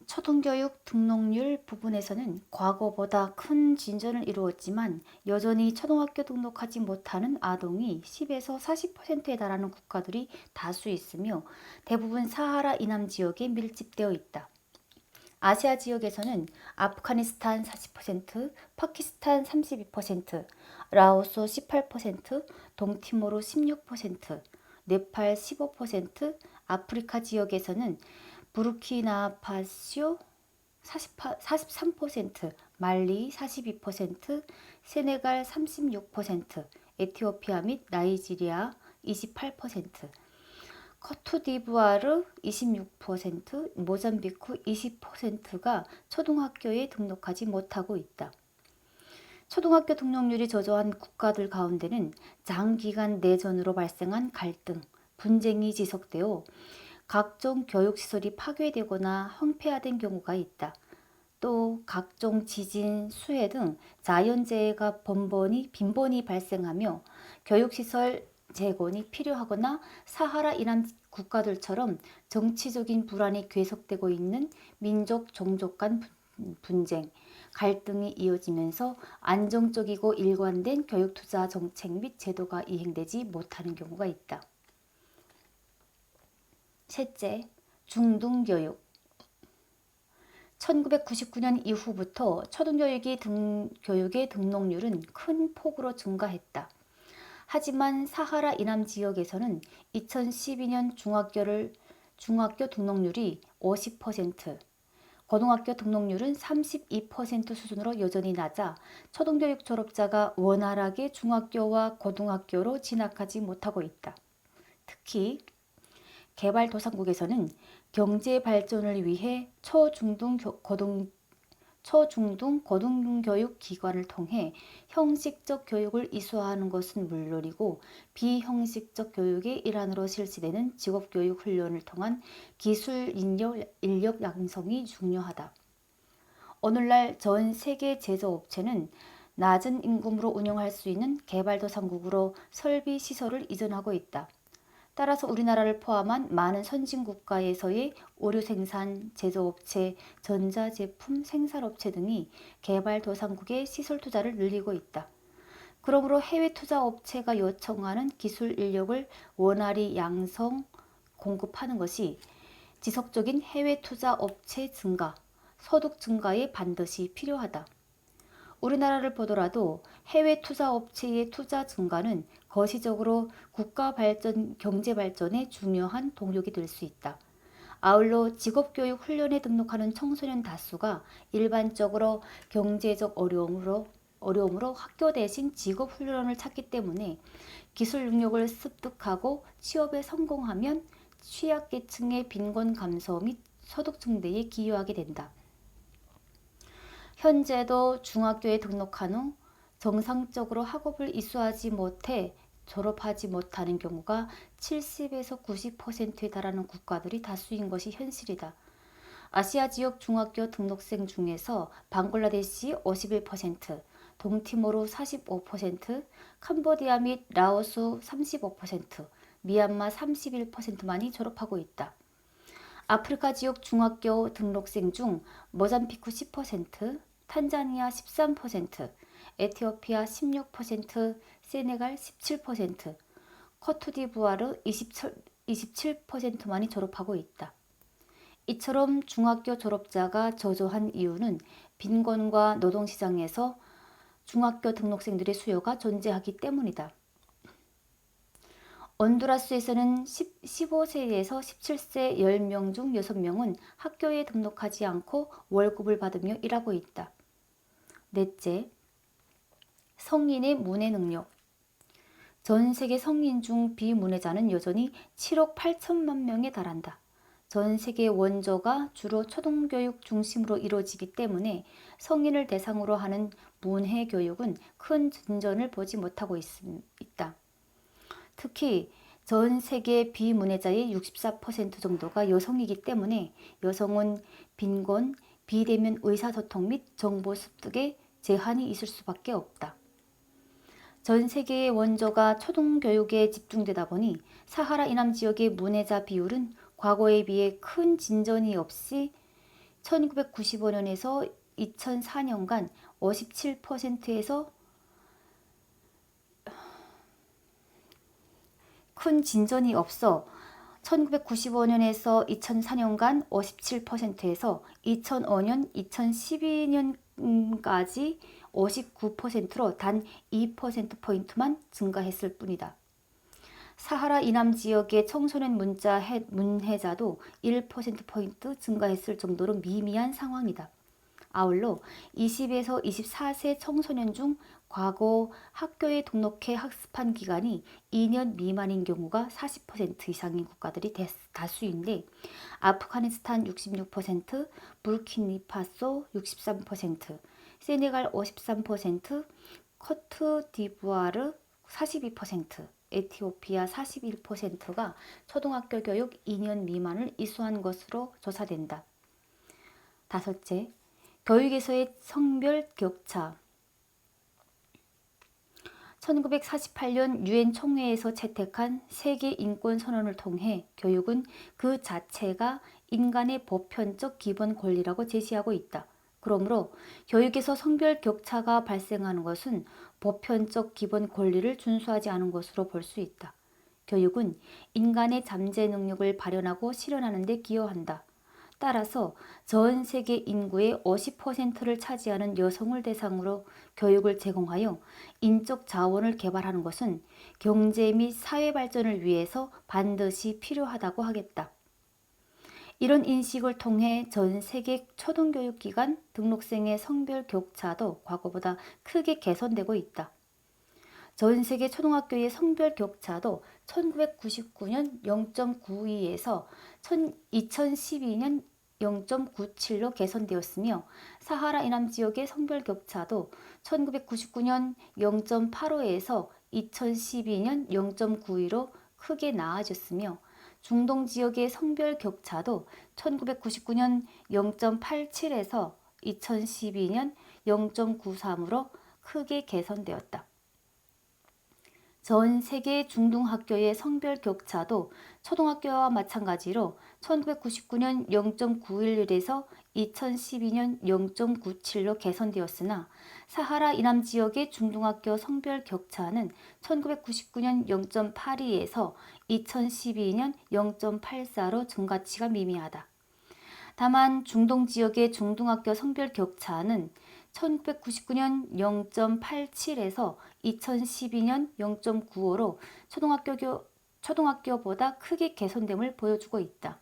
초등교육 등록률 부분에서는 과거보다 큰 진전을 이루었지만 여전히 초등학교 등록하지 못하는 아동이 10에서 40%에 달하는 국가들이 다수 있으며 대부분 사하라 이남 지역에 밀집되어 있다. 아시아 지역에서는 아프가니스탄 40%, 파키스탄 32%, 라오스 18%, 동티모르 16%, 네팔 15%, 아프리카 지역에서는 부르키나파소 43%, 말리 42%, 세네갈 36%, 에티오피아 및 나이지리아 28%, 코트디부아르 26%, 모잠비크 20%가 초등학교에 등록하지 못하고 있다. 초등학교 등록률이 저조한 국가들 가운데는 장기간 내전으로 발생한 갈등, 분쟁이 지속되어 각종 교육시설이 파괴되거나 황폐화된 경우가 있다. 또 각종 지진, 수해 등 자연재해가 빈번히 발생하며 교육시설 재건이 필요하거나 사하라 이남 국가들처럼 정치적인 불안이 계속되고 있는 민족, 종족 간 분쟁, 갈등이 이어지면서 안정적이고 일관된 교육투자 정책 및 제도가 이행되지 못하는 경우가 있다. 셋째, 중등교육. 1999년 이후부터 초등교육의 등록률은 큰 폭으로 증가했다. 하지만 사하라 이남 지역에서는 2012년 중학교 등록률이 50%, 고등학교 등록률은 32% 수준으로 여전히 낮아 초등교육 졸업자가 원활하게 중학교와 고등학교로 진학하지 못하고 있다. 특히 개발도상국에서는 경제 발전을 위해 초중등 고등교육 기관을 통해 형식적 교육을 이수하는 것은 물론이고 비형식적 교육의 일환으로 실시되는 직업교육 훈련을 통한 기술 인력 양성이 중요하다. 오늘날 전 세계 제조업체는 낮은 임금으로 운영할 수 있는 개발도상국으로 설비 시설을 이전하고 있다. 따라서 우리나라를 포함한 많은 선진국가에서의 의류생산, 제조업체, 전자제품 생산업체 등이 개발도상국의 시설 투자를 늘리고 있다. 그러므로 해외 투자 업체가 요청하는 기술 인력을 원활히 양성, 공급하는 것이 지속적인 해외 투자 업체 증가, 소득 증가에 반드시 필요하다. 우리나라를 보더라도 해외 투자 업체의 투자 증가는 거시적으로 국가 발전, 경제 발전에 중요한 동력이 될 수 있다. 아울러 직업교육 훈련에 등록하는 청소년 다수가 일반적으로 경제적 어려움으로 학교 대신 직업 훈련을 찾기 때문에 기술 능력을 습득하고 취업에 성공하면 취약계층의 빈곤 감소 및 소득 증대에 기여하게 된다. 현재도 중학교에 등록한 후 정상적으로 학업을 이수하지 못해 졸업하지 못하는 경우가 70에서 90%에 달하는 국가들이 다수인 것이 현실이다. 아시아 지역 중학교 등록생 중에서 방글라데시 51%, 동티모르 45%, 캄보디아 및 라오스 35%, 미얀마 31%만이 졸업하고 있다. 아프리카 지역 중학교 등록생 중 모잠비크 10%, 탄자니아 13%, 에티오피아 16%, 세네갈 17%, 코트디부아르 27%만이 졸업하고 있다. 이처럼 중학교 졸업자가 저조한 이유는 빈곤과 노동시장에서 중학교 등록생들의 수요가 존재하기 때문이다. 온두라스에서는 15세에서 17세 10명 중 6명은 학교에 등록하지 않고 월급을 받으며 일하고 있다. 넷째, 성인의 문해 능력. 전 세계 성인 중 비문해자는 여전히 7억 8천만 명에 달한다. 전 세계 원조가 주로 초등교육 중심으로 이루어지기 때문에 성인을 대상으로 하는 문해 교육은 큰 진전을 보지 못하고 있다. 특히 전 세계 비문해자의 64% 정도가 여성이기 때문에 여성은 빈곤, 비대면 의사소통 및 정보 습득에 제한이 있을 수밖에 없다. 전 세계의 원조가 초등교육에 집중되다 보니 사하라 이남 지역의 문해자 비율은 과거에 비해 큰 진전이 없이 1995년에서 2004년간 57%에서 큰 진전이 없어 1995년에서 2004년간 57%에서 2005년, 2012년까지 59%로 단 2%포인트만 증가했을 뿐이다. 사하라 이남 지역의 청소년 문해자도 1%포인트 증가했을 정도로 미미한 상황이다. 아울러 20에서 24세 청소년 중 과거 학교에 등록해 학습한 기간이 2년 미만인 경우가 40% 이상인 국가들이 다수인데 아프가니스탄 66%, 부르키나파소 63%, 세네갈 53%, 코트디부아르 42%, 에티오피아 41%가 초등학교 교육 2년 미만을 이수한 것으로 조사된다. 다섯째, 교육에서의 성별 격차. 1948년 유엔 총회에서 채택한 세계 인권 선언을 통해 교육은 그 자체가 인간의 보편적 기본 권리라고 제시하고 있다. 그러므로 교육에서 성별 격차가 발생하는 것은 보편적 기본 권리를 준수하지 않은 것으로 볼 수 있다. 교육은 인간의 잠재 능력을 발현하고 실현하는 데 기여한다. 따라서 전 세계 인구의 50%를 차지하는 여성을 대상으로 교육을 제공하여 인적 자원을 개발하는 것은 경제 및 사회 발전을 위해서 반드시 필요하다고 하겠다. 이런 인식을 통해 전 세계 초등교육기관 등록생의 성별 격차도 과거보다 크게 개선되고 있다. 전 세계 초등학교의 성별 격차도 1999년 0.92에서 2012년 0.97로 개선되었으며 사하라 이남 지역의 성별 격차도 1999년 0.85에서 2012년 0.92로 크게 나아졌으며 중동 지역의 성별 격차도 1999년 0.87에서 2012년 0.93으로 크게 개선되었다. 전 세계 중등학교의 성별 격차도 초등학교와 마찬가지로 1999년 0.911에서 2012년 0.97로 개선되었으나 사하라 이남 지역의 중등학교 성별 격차는 1999년 0.82에서 2012년 0.84로 증가치가 미미하다. 다만 중동 지역의 중등학교 성별 격차는 1999년 0.87에서 2012년 0.95로 초등학교보다 크게 개선됨을 보여주고 있다.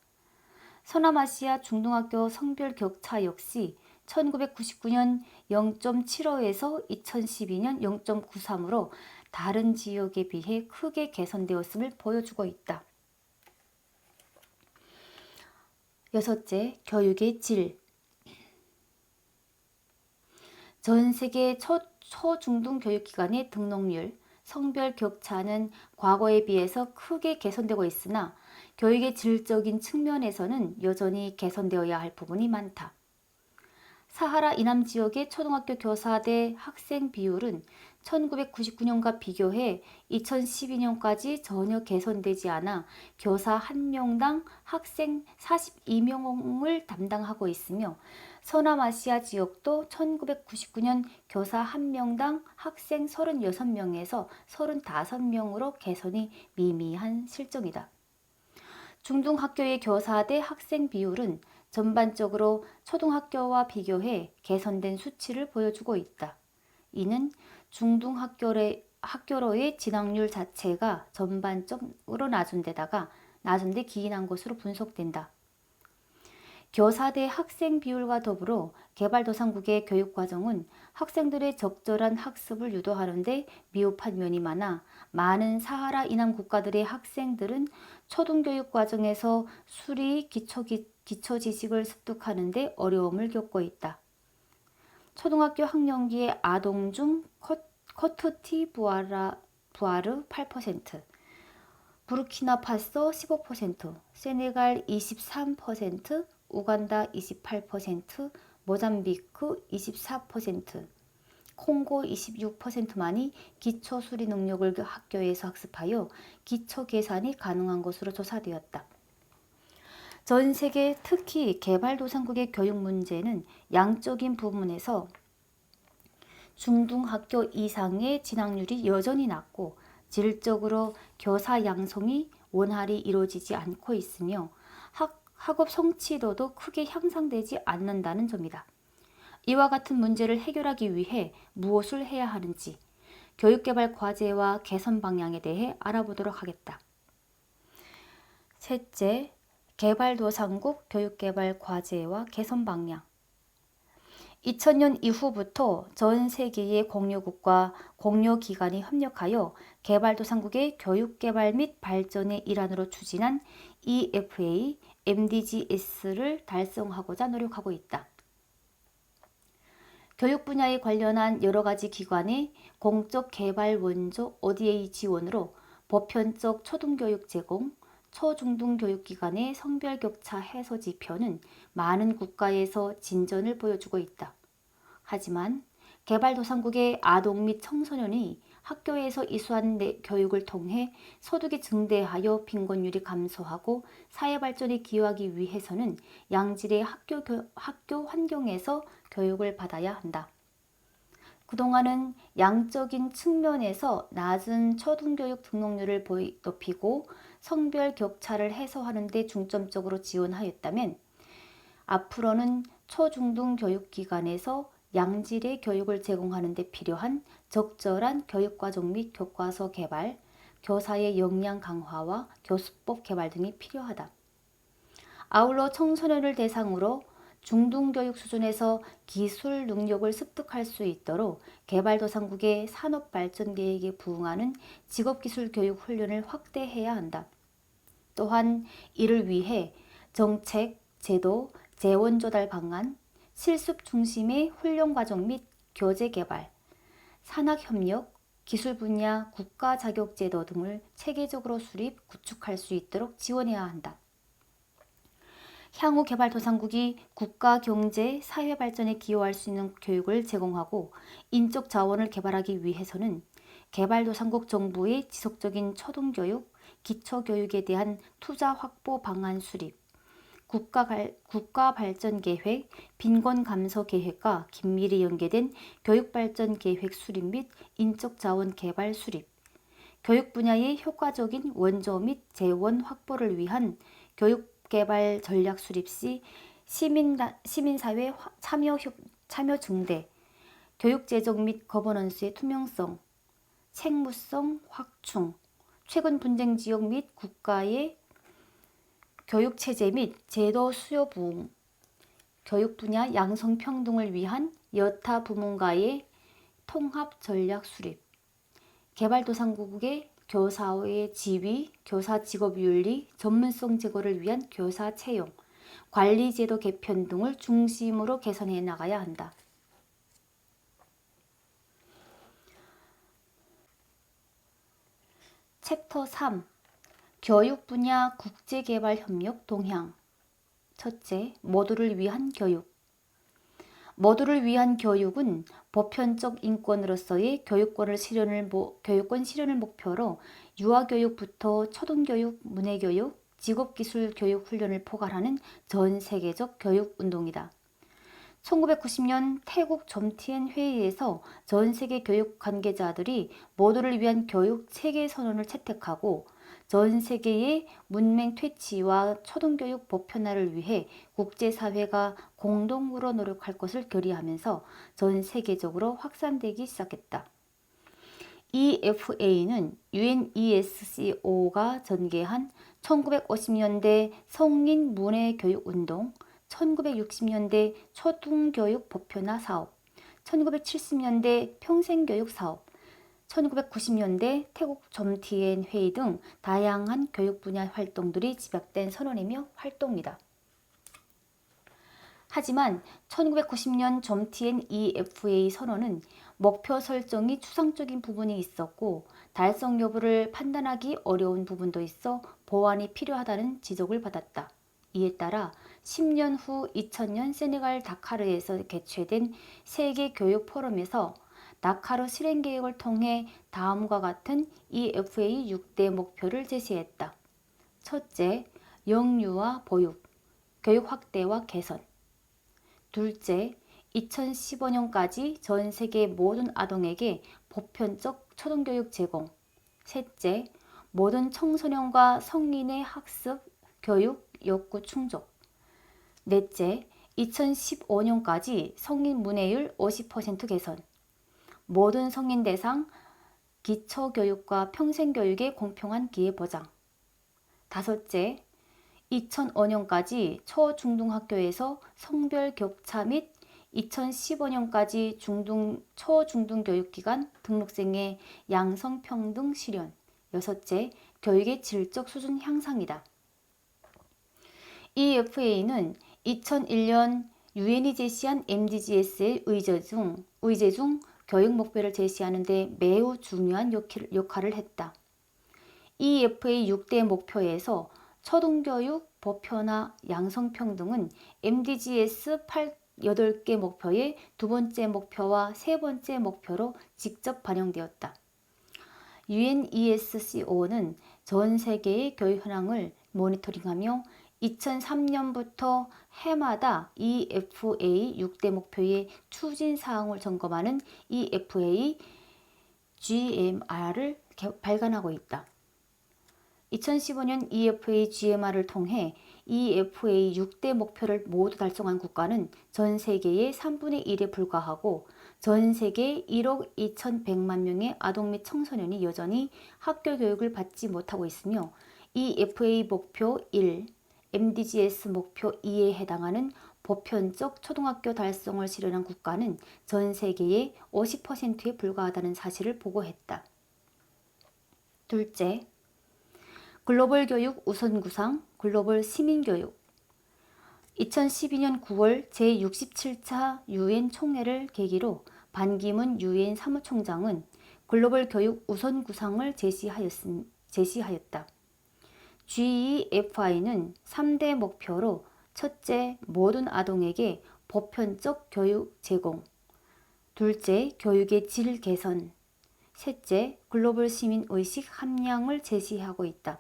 서남아시아 중등학교 성별 격차 역시 1999년 0.75에서 2012년 0.93으로 다른 지역에 비해 크게 개선되었음을 보여주고 있다. 여섯째, 교육의 질. 전 세계 초중등 교육기관의 등록률, 성별 격차는 과거에 비해서 크게 개선되고 있으나 교육의 질적인 측면에서는 여전히 개선되어야 할 부분이 많다. 사하라 이남 지역의 초등학교 교사 대 학생 비율은 1999년과 비교해 2012년까지 전혀 개선되지 않아 교사 1명당 학생 42명을 담당하고 있으며 서남아시아 지역도 1999년 교사 1명당 학생 36명에서 35명으로 개선이 미미한 실정이다. 중등학교의 교사 대 학생 비율은 전반적으로 초등학교와 비교해 개선된 수치를 보여주고 있다. 이는 중등학교로의 진학률 자체가 전반적으로 낮은 데 기인한 것으로 분석된다. 교사 대 학생 비율과 더불어 개발도상국의 교육과정은 학생들의 적절한 학습을 유도하는 데 미흡한 면이 많아 많은 사하라 이남 국가들의 학생들은 초등교육 과정에서 수리 기초 지식을 습득하는 데 어려움을 겪고 있다. 초등학교 학령기의 아동 중 코트디부아르 8%, 부르키나파소 15%, 세네갈 23%, 우간다 28%, 모잠비크 24%, 콩고 26%만이 기초 수리 능력을 학교에서 학습하여 기초 계산이 가능한 것으로 조사되었다. 전 세계 특히 개발도상국의 교육 문제는 양적인 부분에서 중등학교 이상의 진학률이 여전히 낮고 질적으로 교사 양성이 원활히 이루어지지 않고 있으며 학업 성취도도 크게 향상되지 않는다는 점이다. 이와 같은 문제를 해결하기 위해 무엇을 해야 하는지 교육개발 과제와 개선 방향에 대해 알아보도록 하겠다. 셋째, 개발도상국 교육개발 과제와 개선 방향. 2000년 이후부터 전 세계의 공유국과 공유기관이 협력하여 개발도상국의 교육개발 및 발전의 일환으로 추진한 EFA, MDGs를 달성하고자 노력하고 있다. 교육 분야에 관련한 여러 가지 기관의 공적 개발 원조 ODA 지원으로 보편적 초등교육 제공, 초중등교육기관의 성별격차 해소 지표는 많은 국가에서 진전을 보여주고 있다. 하지만 개발도상국의 아동 및 청소년이 학교에서 이수한 교육을 통해 소득이 증대하여 빈곤율이 감소하고 사회발전에 기여하기 위해서는 양질의 학교 환경에서 교육을 받아야 한다. 그동안은 양적인 측면에서 낮은 초등교육 등록률을 높이고 성별 격차를 해소하는 데 중점적으로 지원하였다면 앞으로는 초중등 교육기관에서 양질의 교육을 제공하는 데 필요한 적절한 교육과정 및 교과서 개발, 교사의 역량 강화와 교수법 개발 등이 필요하다. 아울러 청소년을 대상으로 중등교육 수준에서 기술 능력을 습득할 수 있도록 개발도상국의 산업발전계획에 부응하는 직업기술교육 훈련을 확대해야 한다. 또한 이를 위해 정책, 제도, 재원 조달 방안, 실습 중심의 훈련과정 및 교재 개발, 산학협력, 기술 분야 국가 자격제도 등을 체계적으로 수립, 구축할 수 있도록 지원해야 한다. 향후 개발도상국이 국가 경제, 사회 발전에 기여할 수 있는 교육을 제공하고 인적 자원을 개발하기 위해서는 개발도상국 정부의 지속적인 초등교육, 기초교육에 대한 투자 확보 방안 수립, 국가 발전 계획, 빈곤 감소 계획과 긴밀히 연계된 교육 발전 계획 수립 및 인적 자원 개발 수립, 교육 분야의 효과적인 원조 및 재원 확보를 위한 교육개발 전략 수립 시 시민사회 참여 증대, 교육재정 및 거버넌스의 투명성, 책무성 확충, 최근 분쟁 지역 및 국가의 교육체제 및 제도 수요 부응, 교육 분야 양성평등을 위한 여타 부문과의 통합 전략 수립, 개발도상국의 교사의 지위, 교사 직업윤리, 전문성 제고를 위한 교사 채용, 관리제도 개편 등을 중심으로 개선해 나가야 한다. 챕터 3. 교육 분야 국제개발협력 동향. 첫째, 모두를 위한 교육. 모두를 위한 교육은 보편적 인권으로서의 교육권 실현을 목표로 유아교육부터 초등교육, 문해교육, 직업기술교육 훈련을 포괄하는 전 세계적 교육운동이다. 1990년 태국 점티엔 회의에서 전 세계 교육 관계자들이 모두를 위한 교육 체계 선언을 채택하고 전 세계의 문맹 퇴치와 초등교육 보편화를 위해 국제사회가 공동으로 노력할 것을 결의하면서 전 세계적으로 확산되기 시작했다. EFA는 UNESCO가 전개한 1950년대 성인 문해교육운동, 1960년대 초등교육 보편화 사업, 1970년대 평생교육 사업, 1990년대 태국 점티엔 회의 등 다양한 교육 분야 활동들이 집약된 선언이며 활동이다. 하지만 1990년 점티엔 EFA 선언은 목표 설정이 추상적인 부분이 있었고 달성 여부를 판단하기 어려운 부분도 있어 보완이 필요하다는 지적을 받았다. 이에 따라 10년 후 2000년 세네갈 다카르에서 개최된 세계 교육 포럼에서 다카르 실행 계획을 통해 다음과 같은 EFA 6대 목표를 제시했다. 첫째, 영유아 보육, 교육 확대와 개선. 둘째, 2015년까지 전 세계 모든 아동에게 보편적 초등교육 제공. 셋째, 모든 청소년과 성인의 학습, 교육, 욕구 충족. 넷째, 2015년까지 성인 문해율 50% 개선. 모든 성인 대상 기초교육과 평생교육의 공평한 기회 보장. 다섯째, 2005년까지 초중등학교에서 성별 격차 및 2015년까지 초중등교육기관 등록생의 양성평등 실현. 여섯째, 교육의 질적 수준 향상이다. EFA는 2001년 유엔이 제시한 MDGs의 의제 중 교육 목표를 제시하는 데 매우 중요한 역할을 했다. EFA 6대 목표에서 초등교육, 보편화, 양성평등은 MDGs 8개 목표의 두 번째 목표와 세 번째 목표로 직접 반영되었다. UNESCO는 전 세계의 교육 현황을 모니터링하며 2003년부터 해마다 EFA 6대 목표의 추진 사항을 점검하는 EFA GMR을 발간하고 있다. 2015년 EFA GMR을 통해 EFA 6대 목표를 모두 달성한 국가는 전 세계의 3분의 1에 불과하고 전 세계 1억 2,100만 명의 아동 및 청소년이 여전히 학교 교육을 받지 못하고 있으며 EFA 목표 1, MDGs 목표 2에 해당하는 보편적 초등학교 달성을 실현한 국가는 전 세계의 50%에 불과하다는 사실을 보고했다. 둘째, 글로벌 교육 우선 구상, 글로벌 시민교육. 2012년 9월 제67차 유엔 총회를 계기로 반기문 유엔 사무총장은 글로벌 교육 우선 구상을 제시하였다. GEFI는 3대 목표로 첫째, 모든 아동에게 보편적 교육 제공, 둘째, 교육의 질 개선, 셋째, 글로벌 시민의식 함량을 제시하고 있다.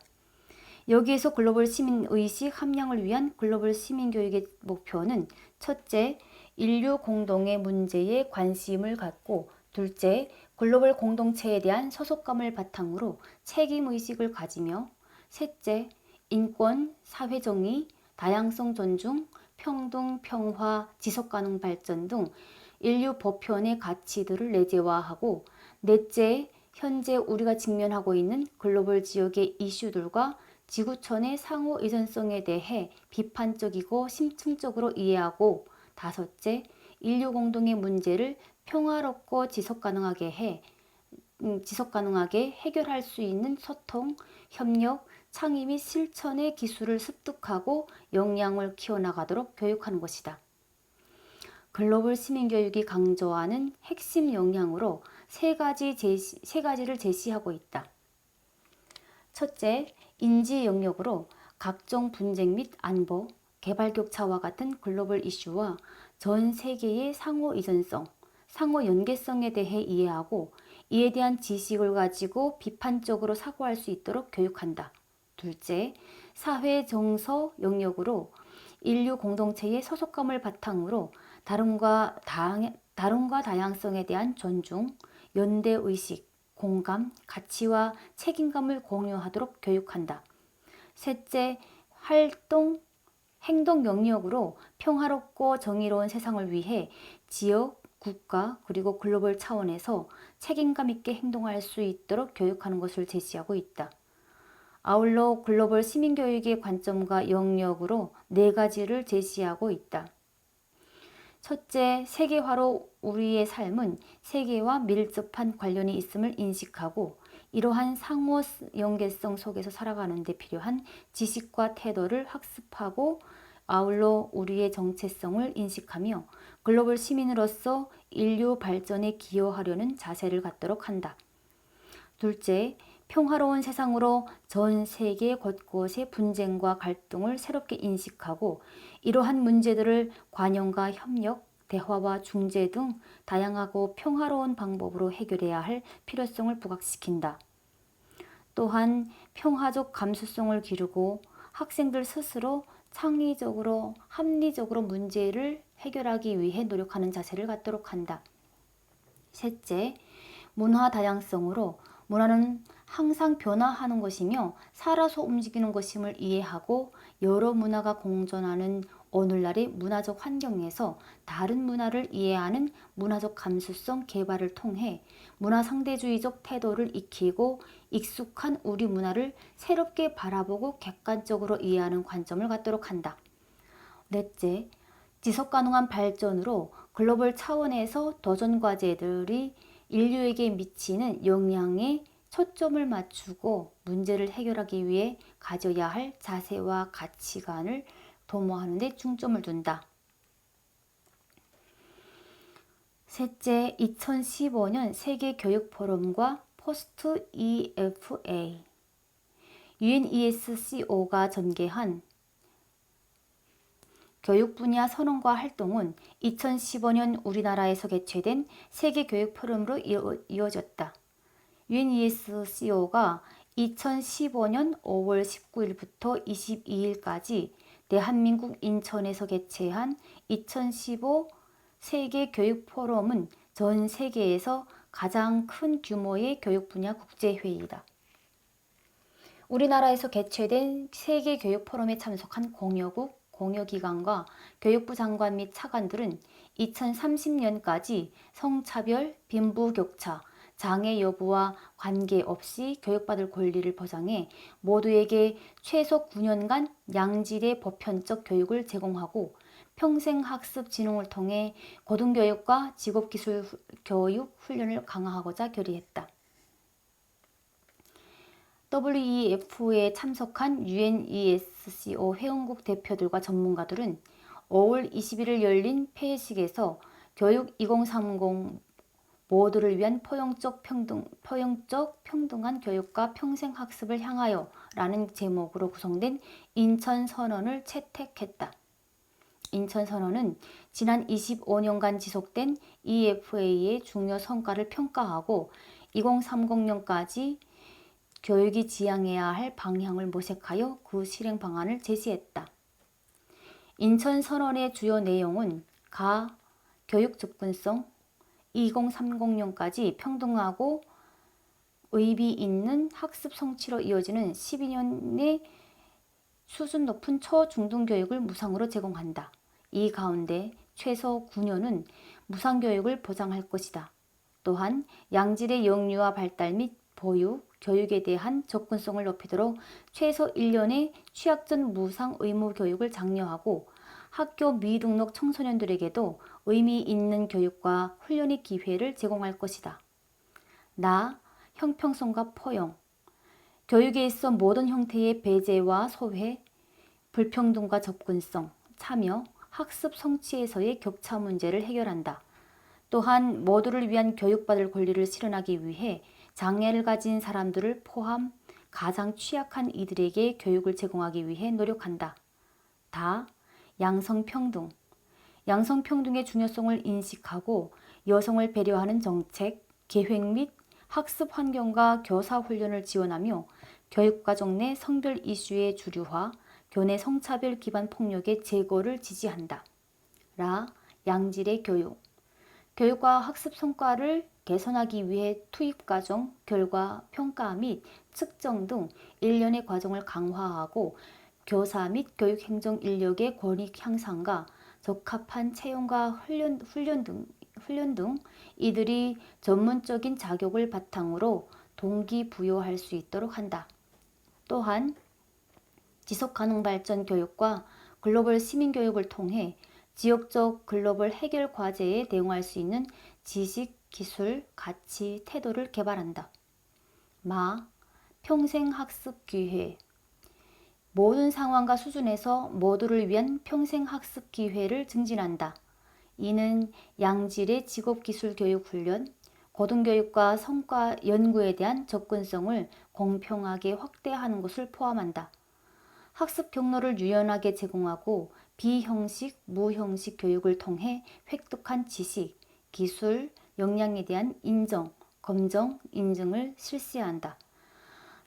여기에서 글로벌 시민의식 함량을 위한 글로벌 시민교육의 목표는 첫째, 인류 공동의 문제에 관심을 갖고 둘째, 글로벌 공동체에 대한 소속감을 바탕으로 책임의식을 가지며 셋째, 인권, 사회정의, 다양성 존중, 평등, 평화, 지속가능 발전 등 인류 보편의 가치들을 내재화하고 넷째, 현재 우리가 직면하고 있는 글로벌 지역의 이슈들과 지구촌의 상호 의존성에 대해 비판적이고 심층적으로 이해하고 다섯째, 인류 공동의 문제를 평화롭고 지속가능하게 해결할 수 있는 소통, 협력, 창의 및 실천의 기술을 습득하고 역량을 키워나가도록 교육하는 것이다. 글로벌 시민교육이 강조하는 핵심 역량으로 세 가지를 제시하고 있다. 첫째, 인지 영역으로 각종 분쟁 및 안보, 개발 격차와 같은 글로벌 이슈와 전 세계의 상호 의존성, 상호 연계성에 대해 이해하고 이에 대한 지식을 가지고 비판적으로 사고할 수 있도록 교육한다. 둘째, 사회 정서 영역으로 인류 공동체의 소속감을 바탕으로 다름과 다양성에 대한 존중, 연대의식, 공감, 가치와 책임감을 공유하도록 교육한다. 셋째, 행동 영역으로 평화롭고 정의로운 세상을 위해 지역, 국가, 그리고 글로벌 차원에서 책임감 있게 행동할 수 있도록 교육하는 것을 제시하고 있다. 아울러 글로벌 시민교육의 관점과 영역으로 네 가지를 제시하고 있다. 첫째, 세계화로 우리의 삶은 세계와 밀접한 관련이 있음을 인식하고 이러한 상호 연계성 속에서 살아가는 데 필요한 지식과 태도를 학습하고 아울러 우리의 정체성을 인식하며 글로벌 시민으로서 인류 발전에 기여하려는 자세를 갖도록 한다. 둘째, 평화로운 세상으로 전 세계 곳곳의 분쟁과 갈등을 새롭게 인식하고 이러한 문제들을 관용과 협력, 대화와 중재 등 다양하고 평화로운 방법으로 해결해야 할 필요성을 부각시킨다. 또한 평화적 감수성을 기르고 학생들 스스로 창의적으로 합리적으로 문제를 해결하기 위해 노력하는 자세를 갖도록 한다. 셋째, 문화 다양성으로 문화는 항상 변화하는 것이며 살아서 움직이는 것임을 이해하고 여러 문화가 공존하는 오늘날의 문화적 환경에서 다른 문화를 이해하는 문화적 감수성 개발을 통해 문화 상대주의적 태도를 익히고 익숙한 우리 문화를 새롭게 바라보고 객관적으로 이해하는 관점을 갖도록 한다. 넷째, 지속가능한 발전으로 글로벌 차원에서 도전 과제들이 인류에게 미치는 영향에 초점을 맞추고 문제를 해결하기 위해 가져야 할 자세와 가치관을 도모하는 데 중점을 둔다. 셋째, 2015년 세계교육포럼과 포스트 EFA UNESCO가 전개한 교육 분야 선언과 활동은 2015년 우리나라에서 개최된 세계교육 포럼으로 이어졌다. UNESCO가 2015년 5월 19일부터 22일까지 대한민국 인천에서 개최한 2015 세계교육 포럼은 전 세계에서 가장 큰 규모의 교육 분야 국제회의다. 우리나라에서 개최된 세계교육 포럼에 참석한 공여국, 공여기관과 교육부 장관 및 차관들은 2030년까지 성차별, 빈부격차, 장애 여부와 관계없이 교육받을 권리를 보장해 모두에게 최소 9년간 양질의 보편적 교육을 제공하고 평생학습 진흥을 통해 고등교육과 직업기술 교육 훈련을 강화하고자 결의했다. WEF에 참석한 UNESCO 회원국 대표들과 전문가들은 5월 21일 열린 폐회식에서 교육 2030 모두를 위한 포용적 평등한 교육과 평생학습을 향하여 라는 제목으로 구성된 인천선언을 채택했다. 인천선언은 지난 25년간 지속된 EFA의 중요 성과를 평가하고 2030년까지 교육이 지향해야 할 방향을 모색하여 그 실행 방안을 제시했다. 인천선언의 주요 내용은 가, 교육 접근성, 2030년까지 평등하고 의미 있는 학습 성취로 이어지는 12년의 수준 높은 초중등 교육을 무상으로 제공한다. 이 가운데 최소 9년은 무상교육을 보장할 것이다. 또한 양질의 영유아 발달 및 보육, 교육에 대한 접근성을 높이도록 최소 1년의 취약전 무상 의무 교육을 장려하고 학교 미등록 청소년들에게도 의미 있는 교육과 훈련의 기회를 제공할 것이다. 나, 형평성과 포용. 교육에 있어 모든 형태의 배제와 소외, 불평등과 접근성, 참여, 학습 성취에서의 격차 문제를 해결한다. 또한 모두를 위한 교육받을 권리를 실현하기 위해 장애를 가진 사람들을 포함 가장 취약한 이들에게 교육을 제공하기 위해 노력한다. 다, 양성평등. 양성평등의 중요성을 인식하고 여성을 배려하는 정책, 계획 및 학습 환경과 교사 훈련을 지원하며 교육과정 내 성별 이슈의 주류화, 교내 성차별 기반 폭력의 제거를 지지한다. 라, 양질의 교육. 교육과 학습 성과를 개선하기 위해 투입과정, 결과, 평가 및 측정 등 일련의 과정을 강화하고 교사 및 교육행정 인력의 권익 향상과 적합한 채용과 훈련 등 이들이 전문적인 자격을 바탕으로 동기부여할 수 있도록 한다. 또한 지속가능 발전 교육과 글로벌 시민교육을 통해 지역적 글로벌 해결 과제에 대응할 수 있는 지식, 기술, 가치, 태도를 개발한다. 마, 평생학습 기회. 모든 상황과 수준에서 모두를 위한 평생학습 기회를 증진한다. 이는 양질의 직업기술 교육 훈련, 고등교육과 성과 연구에 대한 접근성을 공평하게 확대하는 것을 포함한다. 학습 경로를 유연하게 제공하고 비형식, 무형식 교육을 통해 획득한 지식, 기술, 역량에 대한 인정, 검정, 인증을 실시한다.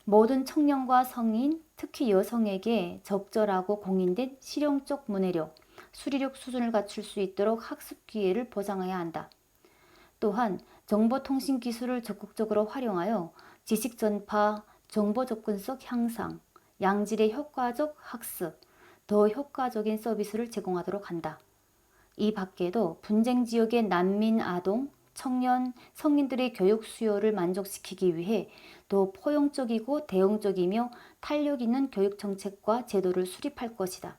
모든 청년과 성인, 특히 여성에게 적절하고 공인된 실용적 문해력, 수리력 수준을 갖출 수 있도록 학습 기회를 보장해야 한다. 또한 정보통신 기술을 적극적으로 활용하여 지식 전파, 정보 접근성 향상, 양질의 효과적 학습, 더 효과적인 서비스를 제공하도록 한다. 이 밖에도 분쟁 지역의 난민, 아동, 청년, 성인들의 교육 수요를 만족시키기 위해 더 포용적이고 대응적이며 탄력 있는 교육 정책과 제도를 수립할 것이다.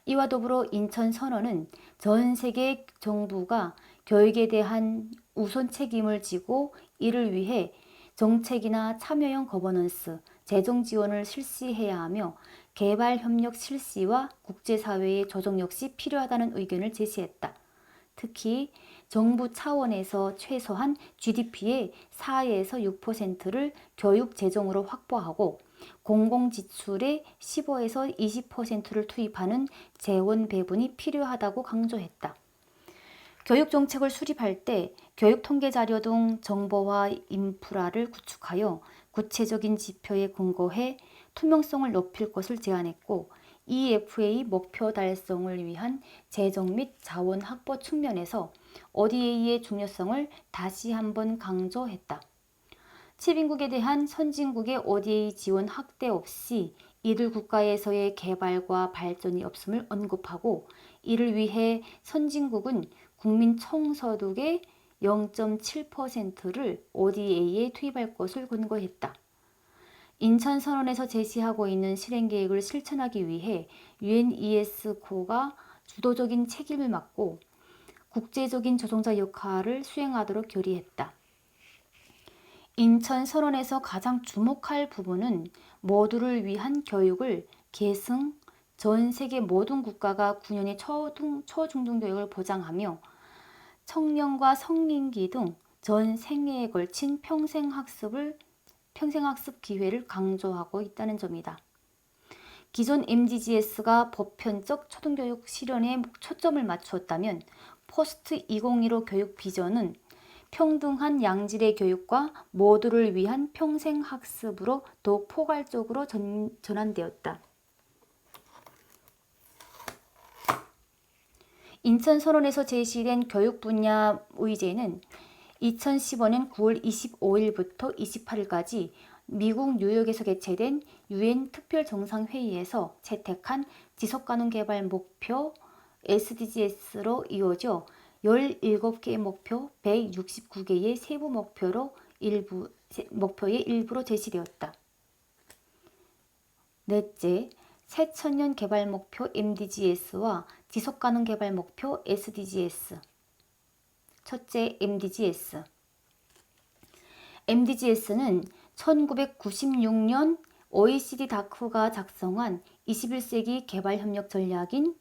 이와 더불어 인천선언은 전 세계 정부가 교육에 대한 우선 책임을 지고 이를 위해 정책이나 참여형 거버넌스, 재정 지원을 실시해야 하며 개발협력 실시와 국제사회의 조정 역시 필요하다는 의견을 제시했다. 특히 정부 차원에서 최소한 GDP의 4에서 6%를 교육 재정으로 확보하고 공공지출의 15에서 20%를 투입하는 재원 배분이 필요하다고 강조했다. 교육정책을 수립할 때 교육통계자료 등 정보와 인프라를 구축하여 구체적인 지표에 근거해 투명성을 높일 것을 제안했고, EFA 목표 달성을 위한 재정 및 자원 확보 측면에서 ODA의 중요성을 다시 한번 강조했다. 치빈국에 대한 선진국의 ODA 지원 확대 없이 이들 국가에서의 개발과 발전이 없음을 언급하고, 이를 위해 선진국은 국민 총소득의 0.7%를 ODA에 투입할 것을 권고했다. 인천선언에서 제시하고 있는 실행계획을 실천하기 위해 UNESCO가 주도적인 책임을 맡고 국제적인 조정자 역할을 수행하도록 결의했다. 인천선언에서 가장 주목할 부분은 모두를 위한 교육을 계승, 전 세계 모든 국가가 9년의 초중등교육을 보장하며 청년과 성인기 등 전 생애에 걸친 평생학습 기회를 강조하고 있다는 점이다. 기존 MDGs가 보편적 초등교육 실현에 초점을 맞추었다면 포스트 2015 교육 비전은 평등한 양질의 교육과 모두를 위한 평생학습으로 더욱 포괄적으로 전환되었다. 인천선언에서 제시된 교육 분야 의제는 2015년 9월 25일부터 28일까지 미국 뉴욕에서 개최된 UN 특별정상회의에서 채택한 지속가능개발 목표 SDGs로 이어져 17개의 목표 169개의 세부 목표의 일부로 제시되었다. 넷째, 새천년 개발목표 MDGs와 지속가능개발목표 SDGs. 첫째, MDGs. MDGs는 1996년 OECD 다크가 작성한 21세기 개발협력 전략인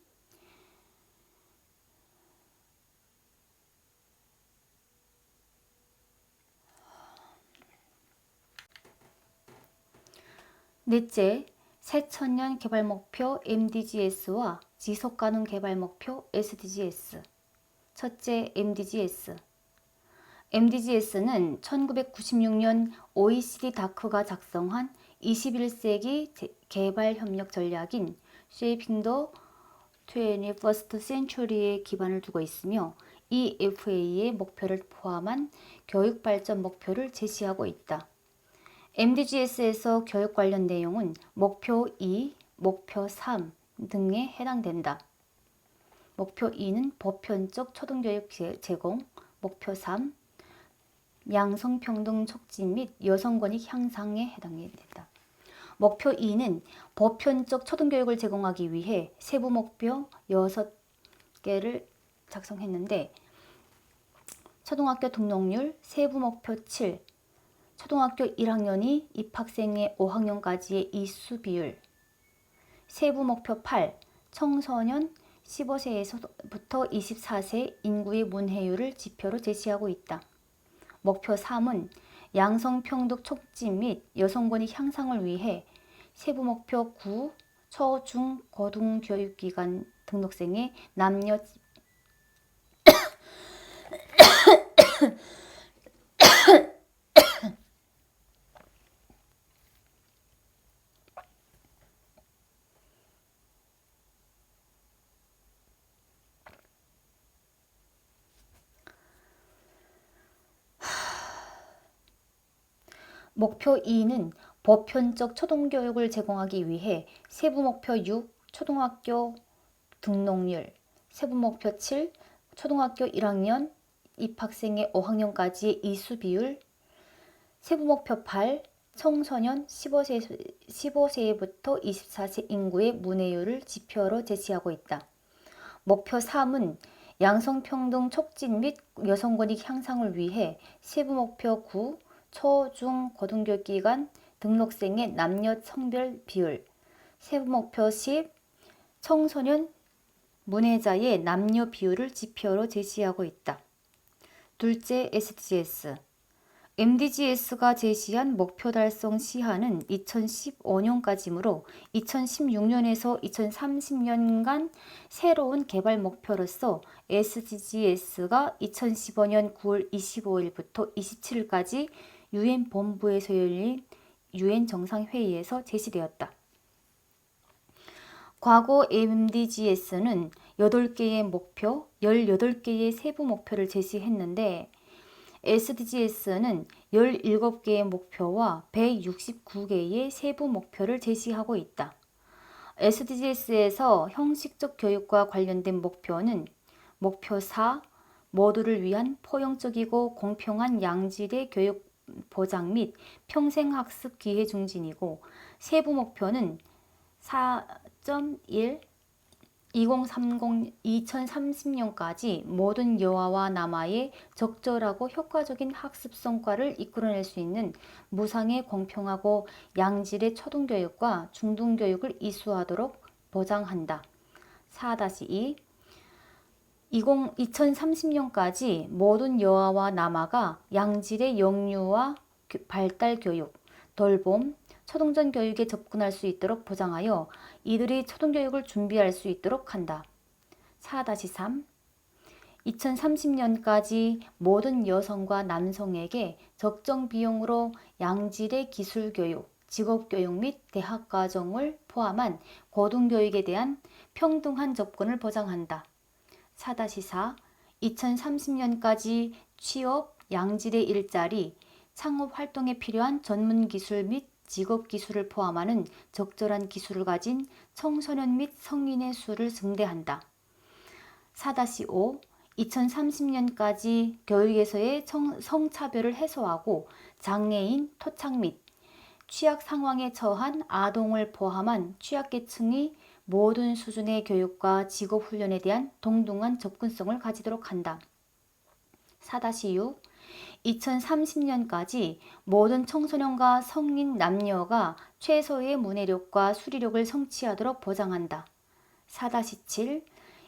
넷째, 새천년 개발목표 MDGs와 지속가능 개발목표 SDGs. 첫째, MDGs. MDGs는 1996년 OECD 다크가 작성한 21세기 개발협력 전략인 Shaping the 21st Century에 기반을 두고 있으며 EFA의 목표를 포함한 교육발전 목표를 제시하고 있다. MDGs에서 교육 관련 내용은 목표 2, 목표 3 등에 해당된다. 목표 2는 보편적 초등교육 제공, 목표 3, 양성평등 촉진 및 여성권익 향상에 해당된다. 목표 2는 보편적 초등교육을 제공하기 위해 세부 목표 6개를 작성했는데, 초등학교 등록률 세부 목표 7, 초등학교 1학년이 입학생의 5학년까지의 이수 비율, 세부 목표 8, 청소년 15세부터 24세 인구의 문해율을 지표로 제시하고 있다. 목표 3은 양성평등 촉진 및 여성권익 향상을 위해 세부 목표 9, 초, 중, 고등교육기관 등록생의 남녀 목표 2는 보편적 초등교육을 제공하기 위해 세부 목표 6, 초등학교 등록률, 세부 목표 7, 초등학교 1학년 입학생의 5학년까지의 이수 비율, 세부 목표 8, 청소년 15세부터 24세 인구의 문해율을 지표로 제시하고 있다. 목표 3은 양성평등 촉진 및 여성권익 향상을 위해 세부 목표 9, 초, 중, 고등교육기관 등록생의 남녀 성별 비율, 세부 목표 10, 청소년 문해자의 남녀 비율을 지표로 제시하고 있다. 둘째, SDGs. MDGs가 제시한 목표 달성 시한은 2015년까지이므로 2016년에서 2030년간 새로운 개발 목표로서 SDGs가 2015년 9월 25일부터 27일까지 유엔 본부에서 열린 유엔 정상회의에서 제시되었다. 과거 MDGs는 8개의 목표, 18개의 세부 목표를 제시했는데 SDGs는 17개의 목표와 169개의 세부 목표를 제시하고 있다. SDGs에서 형식적 교육과 관련된 목표는 목표 4, 모두를 위한 포용적이고 공평한 양질의 교육 보장 및 평생학습 기회 증진이고, 세부 목표는 4.1 2030년까지 모든 여아와 남아의 적절하고 효과적인 학습 성과를 이끌어낼 수 있는 무상의 공평하고 양질의 초등교육과 중등교육을 이수하도록 보장한다. 4-2 2030년까지 모든 여아와 남아가 양질의 영유아 발달 교육, 돌봄, 초등전 교육에 접근할 수 있도록 보장하여 이들이 초등교육을 준비할 수 있도록 한다. 4-3 2030년까지 모든 여성과 남성에게 적정 비용으로 양질의 기술교육, 직업교육 및 대학과정을 포함한 고등교육에 대한 평등한 접근을 보장한다. 4-4 2030년까지 취업, 양질의 일자리, 창업 활동에 필요한 전문기술 및 직업기술을 포함하는 적절한 기술을 가진 청소년 및 성인의 수를 증대한다. 4-5 2030년까지 교육에서의 성차별을 해소하고 장애인, 토착 및 취약 상황에 처한 아동을 포함한 취약계층이 모든 수준의 교육과 직업훈련에 대한 동등한 접근성을 가지도록 한다. 4-6 2030년까지 모든 청소년과 성인 남녀가 최소의 문해력과 수리력을 성취하도록 보장한다. 4-7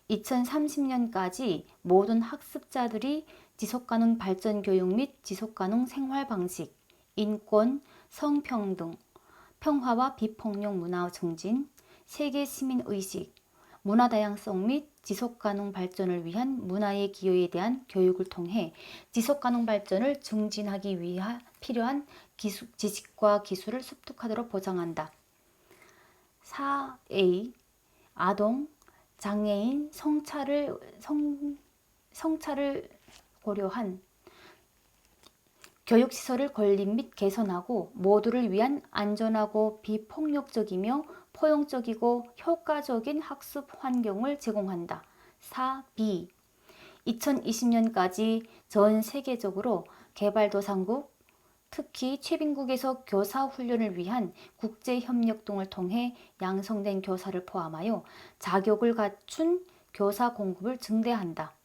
2030년까지 모든 학습자들이 지속가능 발전 교육 및 지속가능 생활 방식, 인권, 성평등, 평화와 비폭력 문화 증진, 세계 시민 의식, 문화 다양성 및 지속가능 발전을 위한 문화의 기여에 대한 교육을 통해 지속가능 발전을 증진하기 위해 필요한 지식과 기술을 습득하도록 보장한다. 4A 아동, 장애인, 성차를 고려한 교육시설을 건립 및 개선하고 모두를 위한 안전하고 비폭력적이며 포용적이고 효과적인 학습 환경을 제공한다. 4B 2020년까지 전 세계적으로 개발도상국, 특히 최빈국에서 교사 훈련을 위한 국제협력 등을 통해 양성된 교사를 포함하여 자격을 갖춘 교사 공급을 증대한다.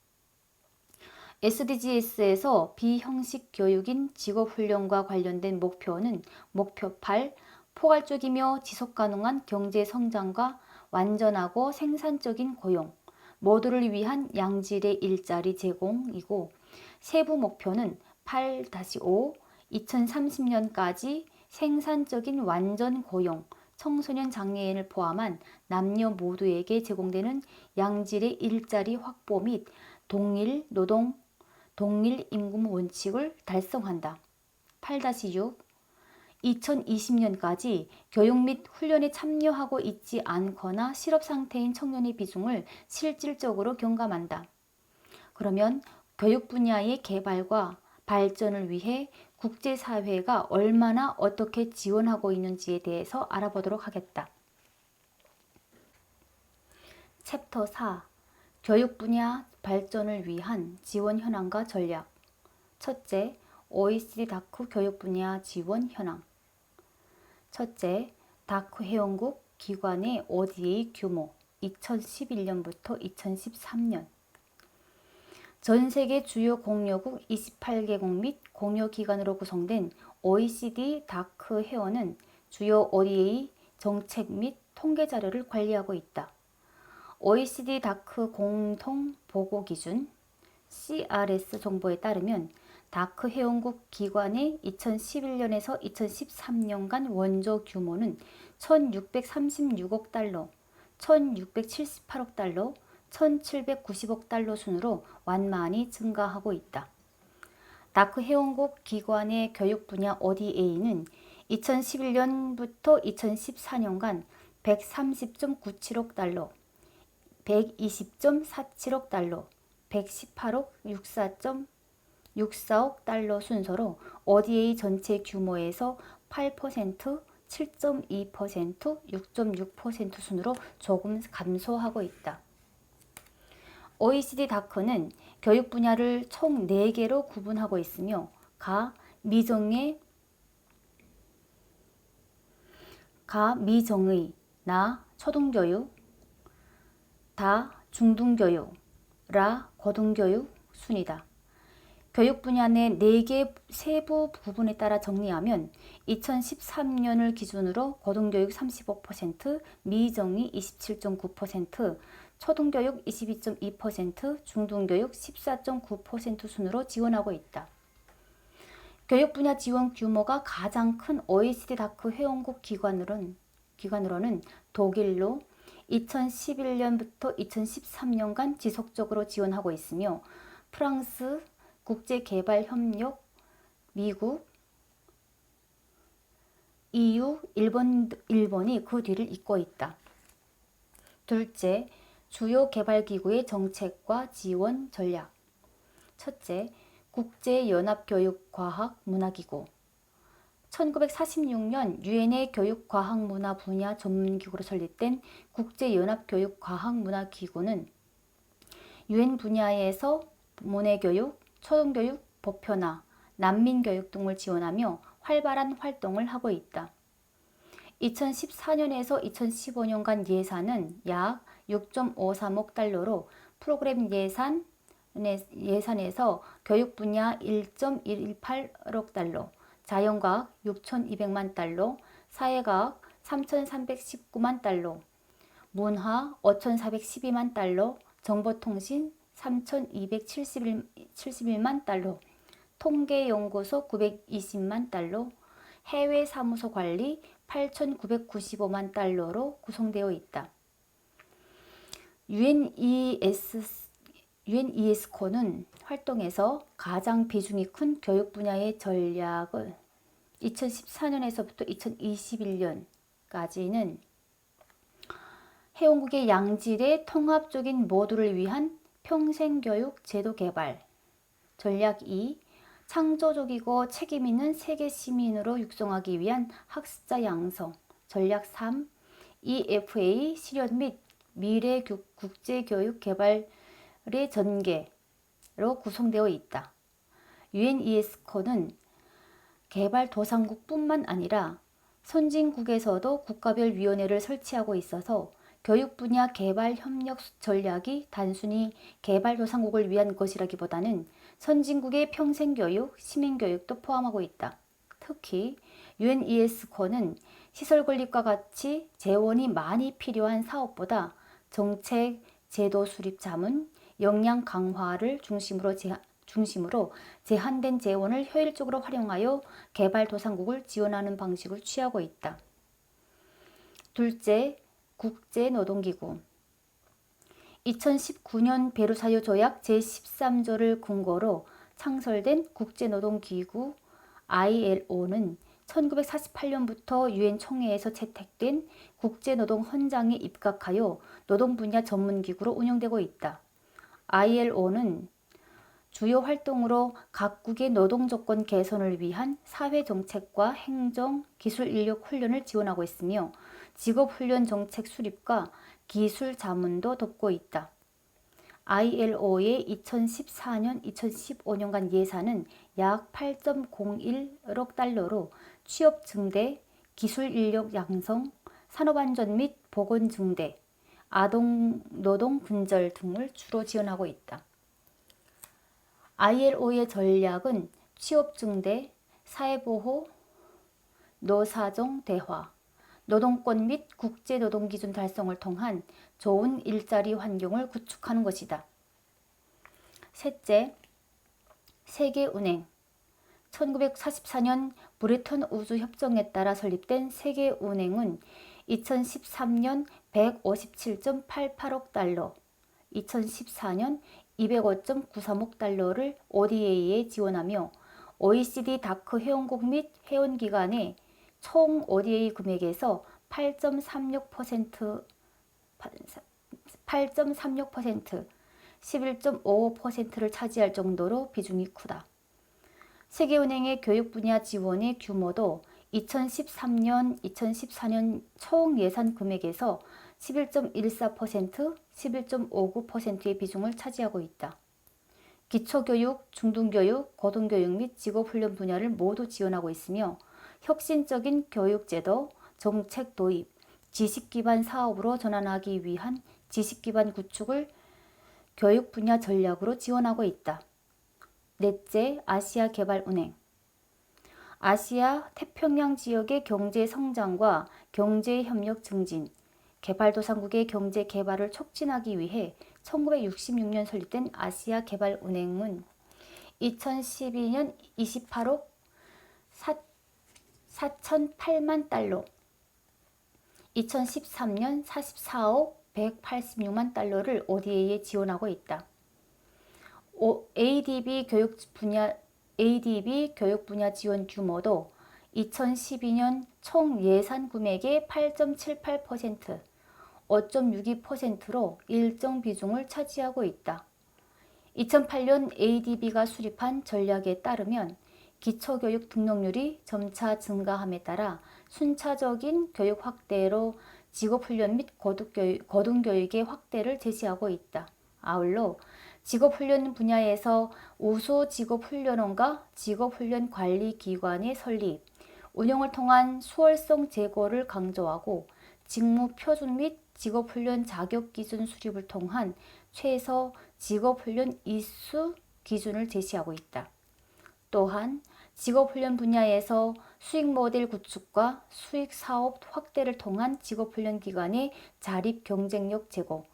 SDGs에서 비형식 교육인 직업훈련과 관련된 목표는 목표 8, 포괄적이며 지속가능한 경제성장과 완전하고 생산적인 고용, 모두를 위한 양질의 일자리 제공이고, 세부 목표는 8-5, 2030년까지 생산적인 완전 고용, 청소년 장애인을 포함한 남녀 모두에게 제공되는 양질의 일자리 확보 및 동일 노동, 동일 임금 원칙을 달성한다. 8-6 2020년까지 교육 및 훈련에 참여하고 있지 않거나 실업 상태인 청년의 비중을 실질적으로 경감한다. 그러면 교육 분야의 개발과 발전을 위해 국제사회가 얼마나 어떻게 지원하고 있는지에 대해서 알아보도록 하겠다. 챕터 4 교육 분야 발전을 위한 지원 현황과 전략. 첫째, OECD 다크 교육 분야 지원 현황. 첫째, 다크 회원국 기관의 ODA 규모 2011년부터 2013년. 전 세계 주요 공여국 28개국 및 공여기관으로 구성된 OECD 다크 회원은 주요 ODA 정책 및 통계 자료를 관리하고 있다. OECD 다크 공통 보고 기준 CRS 정보에 따르면 다크 회원국 기관의 2011년에서 2013년간 원조 규모는 1636억 달러, 1678억 달러, 1790억 달러 순으로 완만히 증가하고 있다. 다크 회원국 기관의 교육 분야 ODA는 2011년부터 2014년간 130.97억 달러, 120.47억 달러, 118억 64억 달러 순서로 ODA 전체 규모에서 8%, 7.2%, 6.6% 순으로 조금 감소하고 있다. OECD 다크는 교육 분야를 총 4개로 구분하고 있으며 미정의, 나 초등교육, 다 중등교육, 라 고등교육 순이다. 교육 분야 내 4개 세부 부분에 따라 정리하면 2013년을 기준으로 고등교육 35%, 미정의 27.9%, 초등교육 22.2%, 중등교육 14.9% 순으로 지원하고 있다. 교육 분야 지원 규모가 가장 큰 OECD 다크 회원국 기관으로는 독일로 2011년부터 2013년간 지속적으로 지원하고 있으며 프랑스, 국제개발협력, 미국, EU, 일본이 그 뒤를 잇고 있다. 둘째, 주요 개발기구의 정책과 지원 전략. 첫째, 국제연합교육과학문화기구. 1946년 유엔의 교육과학문화 분야 전문기구로 설립된 국제연합교육과학문화기구는 유엔 분야에서 모내교육, 초등교육, 보편화, 난민교육 등을 지원하며 활발한 활동을 하고 있다. 2014년에서 2015년간 예산은 약 6.53억 달러로 프로그램 예산에서 교육 분야 1.118억 달러, 자연과학 6,200만 달러, 사회과학 3,319만 달러, 문화 5,412만 달러, 정보통신 3,271만 달러, 통계연구소 920만 달러, 해외사무소 관리 8,995만 달러로 구성되어 있다. 유엔이에스코는 활동에서 가장 비중이 큰 교육 분야의 전략을 2014년에서부터 2021년까지는 회원국의 양질의 통합적인 모두를 위한 평생교육 제도 개발, 전략 2, 창조적이고 책임있는 세계 시민으로 육성하기 위한 학습자 양성, 전략 3, EFA 실현 및 미래 국제교육 개발의 전개로 구성되어 있다. 유엔이에스코는 개발도상국뿐만 아니라 선진국에서도 국가별 위원회를 설치하고 있어서 교육 분야 개발 협력 전략이 단순히 개발도상국을 위한 것이라기보다는 선진국의 평생교육, 시민교육도 포함하고 있다. 특히 유엔이에스코는 시설 건립과 같이 재원이 많이 필요한 사업보다 정책, 제도 수립 자문, 역량 강화를 중심으로 제한된 재원을 효율적으로 활용하여 개발도상국을 지원하는 방식을 취하고 있다. 둘째, 국제노동기구. 2019년 베르사유 조약 제13조를 근거로 창설된 국제노동기구 ILO는 1948년부터 유엔 총회에서 채택된 국제노동헌장에 입각하여 노동 분야 전문기구로 운영되고 있다. ILO는 주요 활동으로 각국의 노동조건 개선을 위한 사회정책과 행정, 기술 인력 훈련을 지원하고 있으며 직업훈련 정책 수립과 기술 자문도 돕고 있다. ILO의 2014년, 2015년간 예산은 약 8.01억 달러로 취업 증대, 기술 인력 양성, 산업안전 및 보건 증대, 노동 근절 등을 주로 지원하고 있다. ILO의 전략은 취업 증대, 사회보호, 노사정 대화, 노동권 및 국제노동기준 달성을 통한 좋은 일자리 환경을 구축하는 것이다. 셋째, 세계은행. 1944년 브레턴 우주 협정에 따라 설립된 세계은행은 2013년 157.88억 달러, 2014년 205.93억 달러를 ODA에 지원하며 OECD 다크 회원국 및 회원기관의 총 ODA 금액에서 8.36%, 11.55%를 차지할 정도로 비중이 크다. 세계은행의 교육 분야 지원의 규모도 2013년, 2014년 총 예산 금액에서 11.14%, 11.59%의 비중을 차지하고 있다. 기초교육, 중등교육, 고등교육 및 직업훈련 분야를 모두 지원하고 있으며 혁신적인 교육제도, 정책 도입, 지식기반 사업으로 전환하기 위한 지식기반 구축을 교육 분야 전략으로 지원하고 있다. 넷째, 아시아개발은행. 아시아 태평양 지역의 경제 성장과 경제 협력 증진, 개발도상국의 경제 개발을 촉진하기 위해 1966년 설립된 아시아개발은행은 2012년 28억 4,008만 달러, 2013년 44억 186만 달러를 ODA에 지원하고 있다. ADB 교육 분야 지원 규모도 2012년 총 예산 금액의 8.78%, 5.62%로 일정 비중을 차지하고 있다. 2008년 ADB가 수립한 전략에 따르면 기초교육 등록률이 점차 증가함에 따라 순차적인 교육 확대로 직업훈련 및 고등교육의 확대를 제시하고 있다. 아울러 직업훈련 분야에서 우수 직업훈련원과 직업훈련관리기관의 설립, 운영을 통한 수월성 제고를 강조하고 직무 표준 및 직업훈련 자격기준 수립을 통한 최소 직업훈련 이수 기준을 제시하고 있다. 또한 직업훈련 분야에서 수익 모델 구축과 수익 사업 확대를 통한 직업훈련 기관의 자립 경쟁력 제고,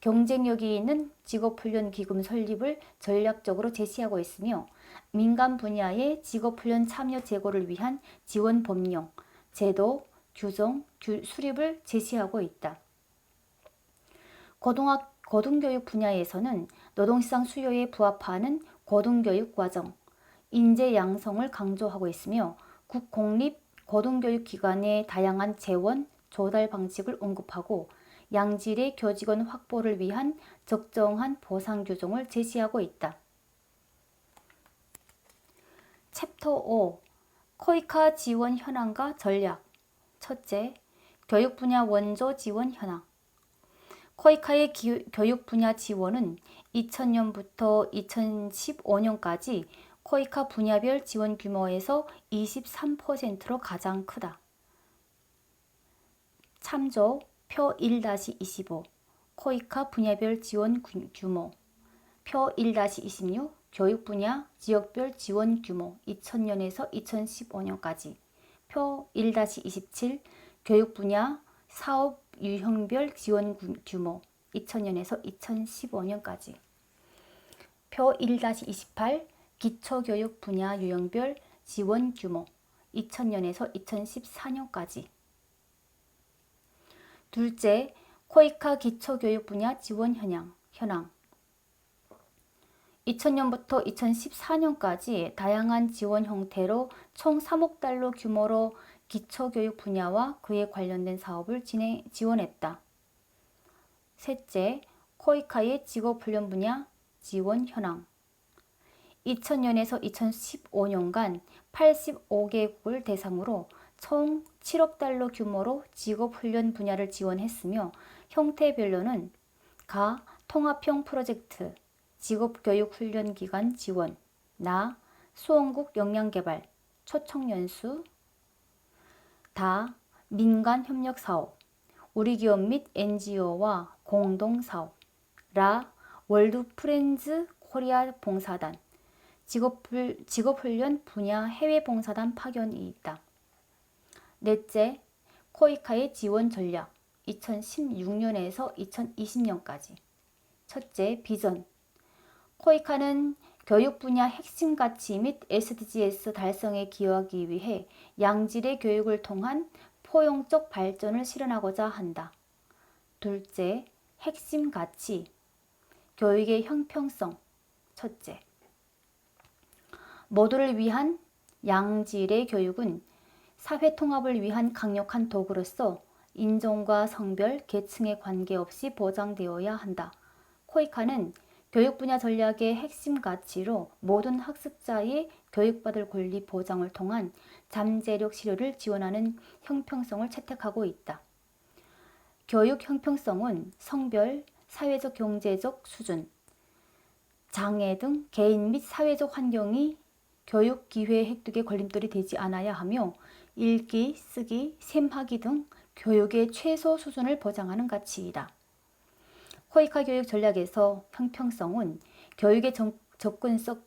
경쟁력이 있는 직업훈련 기금 설립을 전략적으로 제시하고 있으며 민간 분야의 직업훈련 참여 제고를 위한 지원 법령, 제도, 규정, 수립을 제시하고 있다. 고등교육 분야에서는 노동시장 수요에 부합하는 고등교육 과정, 인재 양성을 강조하고 있으며 국공립 고등교육기관의 다양한 재원, 조달 방식을 언급하고 양질의 교직원 확보를 위한 적정한 보상 규정을 제시하고 있다. 챕터 5. 코이카 지원 현황과 전략. 첫째, 교육 분야 원조 지원 현황. 코이카의 교육 분야 지원은 2000년부터 2015년까지 코이카 분야별 지원 규모에서 23%로 가장 크다. 참조 표 1-25 코이카 분야별 지원 규모, 표 1-26 교육 분야 지역별 지원 규모 2000년에서 2015년까지, 표 1-27 교육 분야 사업 유형별 지원 규모 2000년에서 2015년까지, 표 1-28 기초교육 분야 유형별 지원 규모 2000년에서 2014년까지. 둘째, 코이카 기초교육 분야 지원 현황. 2000년부터 2014년까지 다양한 지원 형태로 총 3억 달러 규모로 기초교육 분야와 그에 관련된 사업을 지원했다. 셋째, 코이카의 직업훈련 분야 지원 현황. 2000년에서 2015년간 85개국을 대상으로 총 7억 달러 규모로 직업훈련 분야를 지원했으며 형태별로는 가 통합형 프로젝트, 직업교육훈련기관 지원, 나 수원국 역량개발, 초청연수, 다 민간협력사업, 우리기업 및 NGO와 공동사업, 라 월드프렌즈 코리아 봉사단, 직업훈련 분야 해외봉사단 파견이 있다. 넷째, 코이카의 지원 전략 2016년에서 2020년까지. 첫째, 비전. 코이카는 교육 분야 핵심 가치 및 SDGs 달성에 기여하기 위해 양질의 교육을 통한 포용적 발전을 실현하고자 한다. 둘째, 핵심 가치. 교육의 형평성. 첫째, 모두를 위한 양질의 교육은 사회 통합을 위한 강력한 도구로서 인종과 성별, 계층에 관계없이 보장되어야 한다. 코이카는 교육 분야 전략의 핵심 가치로 모든 학습자의 교육받을 권리 보장을 통한 잠재력 실효를 지원하는 형평성을 채택하고 있다. 교육 형평성은 성별, 사회적 경제적 수준, 장애 등 개인 및 사회적 환경이 교육 기회 획득의 걸림돌이 되지 않아야 하며 읽기, 쓰기, 셈하기 등 교육의 최소 수준을 보장하는 가치이다. 코이카 교육 전략에서 형평성은 교육의 접근성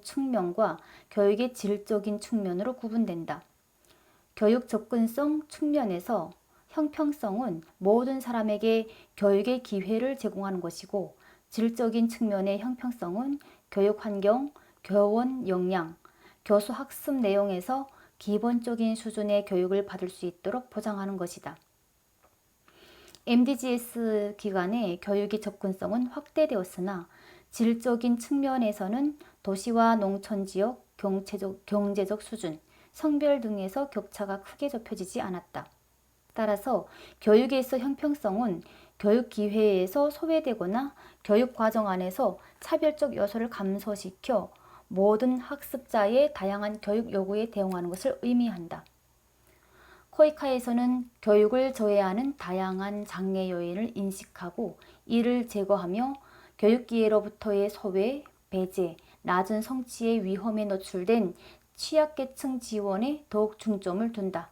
측면과 교육의 질적인 측면으로 구분된다. 교육 접근성 측면에서 형평성은 모든 사람에게 교육의 기회를 제공하는 것이고, 질적인 측면의 형평성은 교육 환경, 교원 역량, 교수 학습 내용에서 기본적인 수준의 교육을 받을 수 있도록 보장하는 것이다. MDGs 기간의 교육의 접근성은 확대되었으나 질적인 측면에서는 도시와 농촌 지역, 경제적 수준, 성별 등에서 격차가 크게 좁혀지지 않았다. 따라서 교육에 있어 형평성은 교육 기회에서 소외되거나 교육 과정 안에서 차별적 요소를 감소시켜 모든 학습자의 다양한 교육 요구에 대응하는 것을 의미한다. 코이카에서는 교육을 저해하는 다양한 장애 요인을 인식하고 이를 제거하며 교육 기회로부터의 소외, 배제, 낮은 성취의 위험에 노출된 취약계층 지원에 더욱 중점을 둔다.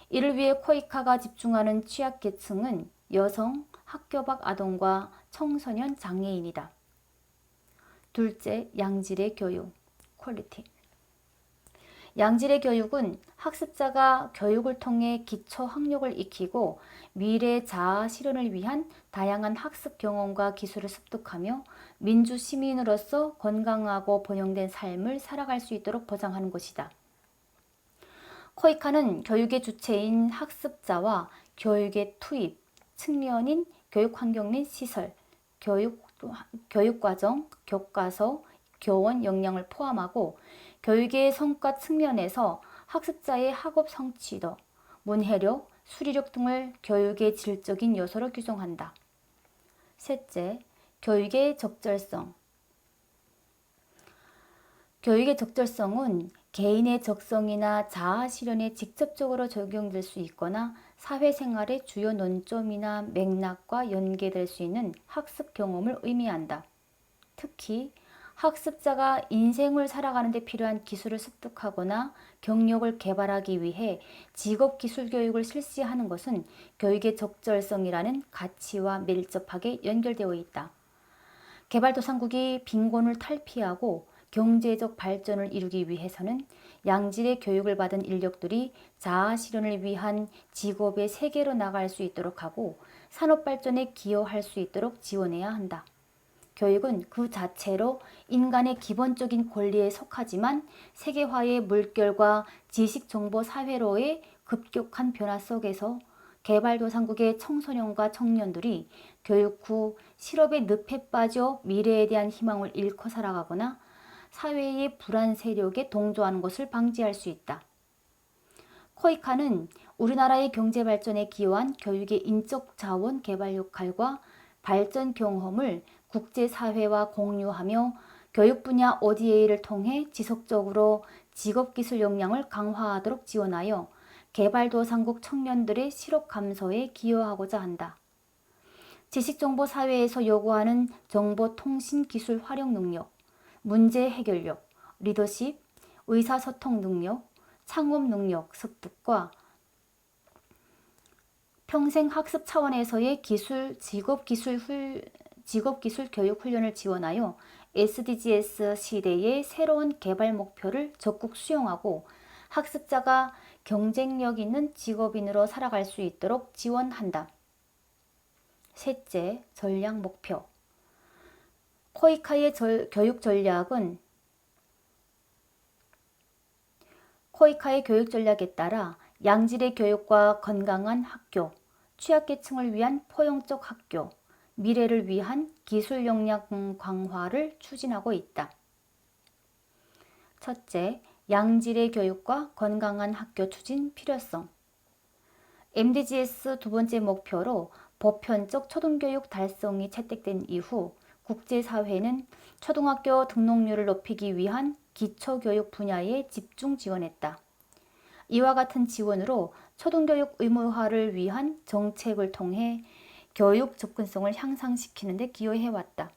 이를 위해 코이카가 집중하는 취약계층은 여성, 학교 밖 아동과 청소년 장애인이다. 둘째, 양질의 교육, 퀄리티. 양질의 교육은 학습자가 교육을 통해 기초 학력을 익히고 미래 자아 실현을 위한 다양한 학습 경험과 기술을 습득하며 민주 시민으로서 건강하고 번영된 삶을 살아갈 수 있도록 보장하는 것이다. 코이카는 교육의 주체인 학습자와 교육의 투입, 측면인 교육 환경 및 시설, 교육과정, 교과서, 교원 역량을 포함하고 교육의 성과 측면에서 학습자의 학업 성취도, 문해력, 수리력 등을 교육의 질적인 요소로 규정한다. 셋째, 교육의 적절성. 교육의 적절성은 개인의 적성이나 자아 실현에 직접적으로 적용될 수 있거나 사회생활의 주요 논점이나 맥락과 연계될 수 있는 학습 경험을 의미한다. 특히 학습자가 인생을 살아가는 데 필요한 기술을 습득하거나 경력을 개발하기 위해 직업기술교육을 실시하는 것은 교육의 적절성이라는 가치와 밀접하게 연결되어 있다. 개발도상국이 빈곤을 탈피하고 경제적 발전을 이루기 위해서는 양질의 교육을 받은 인력들이 자아 실현을 위한 직업의 세계로 나갈 수 있도록 하고 산업 발전에 기여할 수 있도록 지원해야 한다. 교육은 그 자체로 인간의 기본적인 권리에 속하지만 세계화의 물결과 지식정보 사회로의 급격한 변화 속에서 개발도상국의 청소년과 청년들이 교육 후 실업의 늪에 빠져 미래에 대한 희망을 잃고 살아가거나 사회의 불안 세력에 동조하는 것을 방지할 수 있다. 코이카는 우리나라의 경제 발전에 기여한 교육의 인적 자원 개발 역할과 발전 경험을 국제사회와 공유하며 교육 분야 ODA를 통해 지속적으로 직업기술 역량을 강화하도록 지원하여 개발도상국 청년들의 실업 감소에 기여하고자 한다. 지식정보 사회에서 요구하는 정보통신기술 활용 능력, 문제 해결력, 리더십, 의사소통 능력, 창업 능력 습득과 평생 학습 차원에서의 직업기술 교육 훈련을 지원하여 SDGs 시대의 새로운 개발 목표를 적극 수용하고 학습자가 경쟁력 있는 직업인으로 살아갈 수 있도록 지원한다. 셋째, 전략 목표. 코이카의 교육 전략에 따라 양질의 교육과 건강한 학교, 취약계층을 위한 포용적 학교, 미래를 위한 기술 역량 강화를 추진하고 있다. 첫째, 양질의 교육과 건강한 학교 추진 필요성. MDGs 두 번째 목표로 보편적 초등교육 달성이 채택된 이후 국제사회는 초등학교 등록률을 높이기 위한 기초교육 분야에 집중 지원했다. 이와 같은 지원으로 초등교육 의무화를 위한 정책을 통해 교육 접근성을 향상시키는 데 기여해왔다.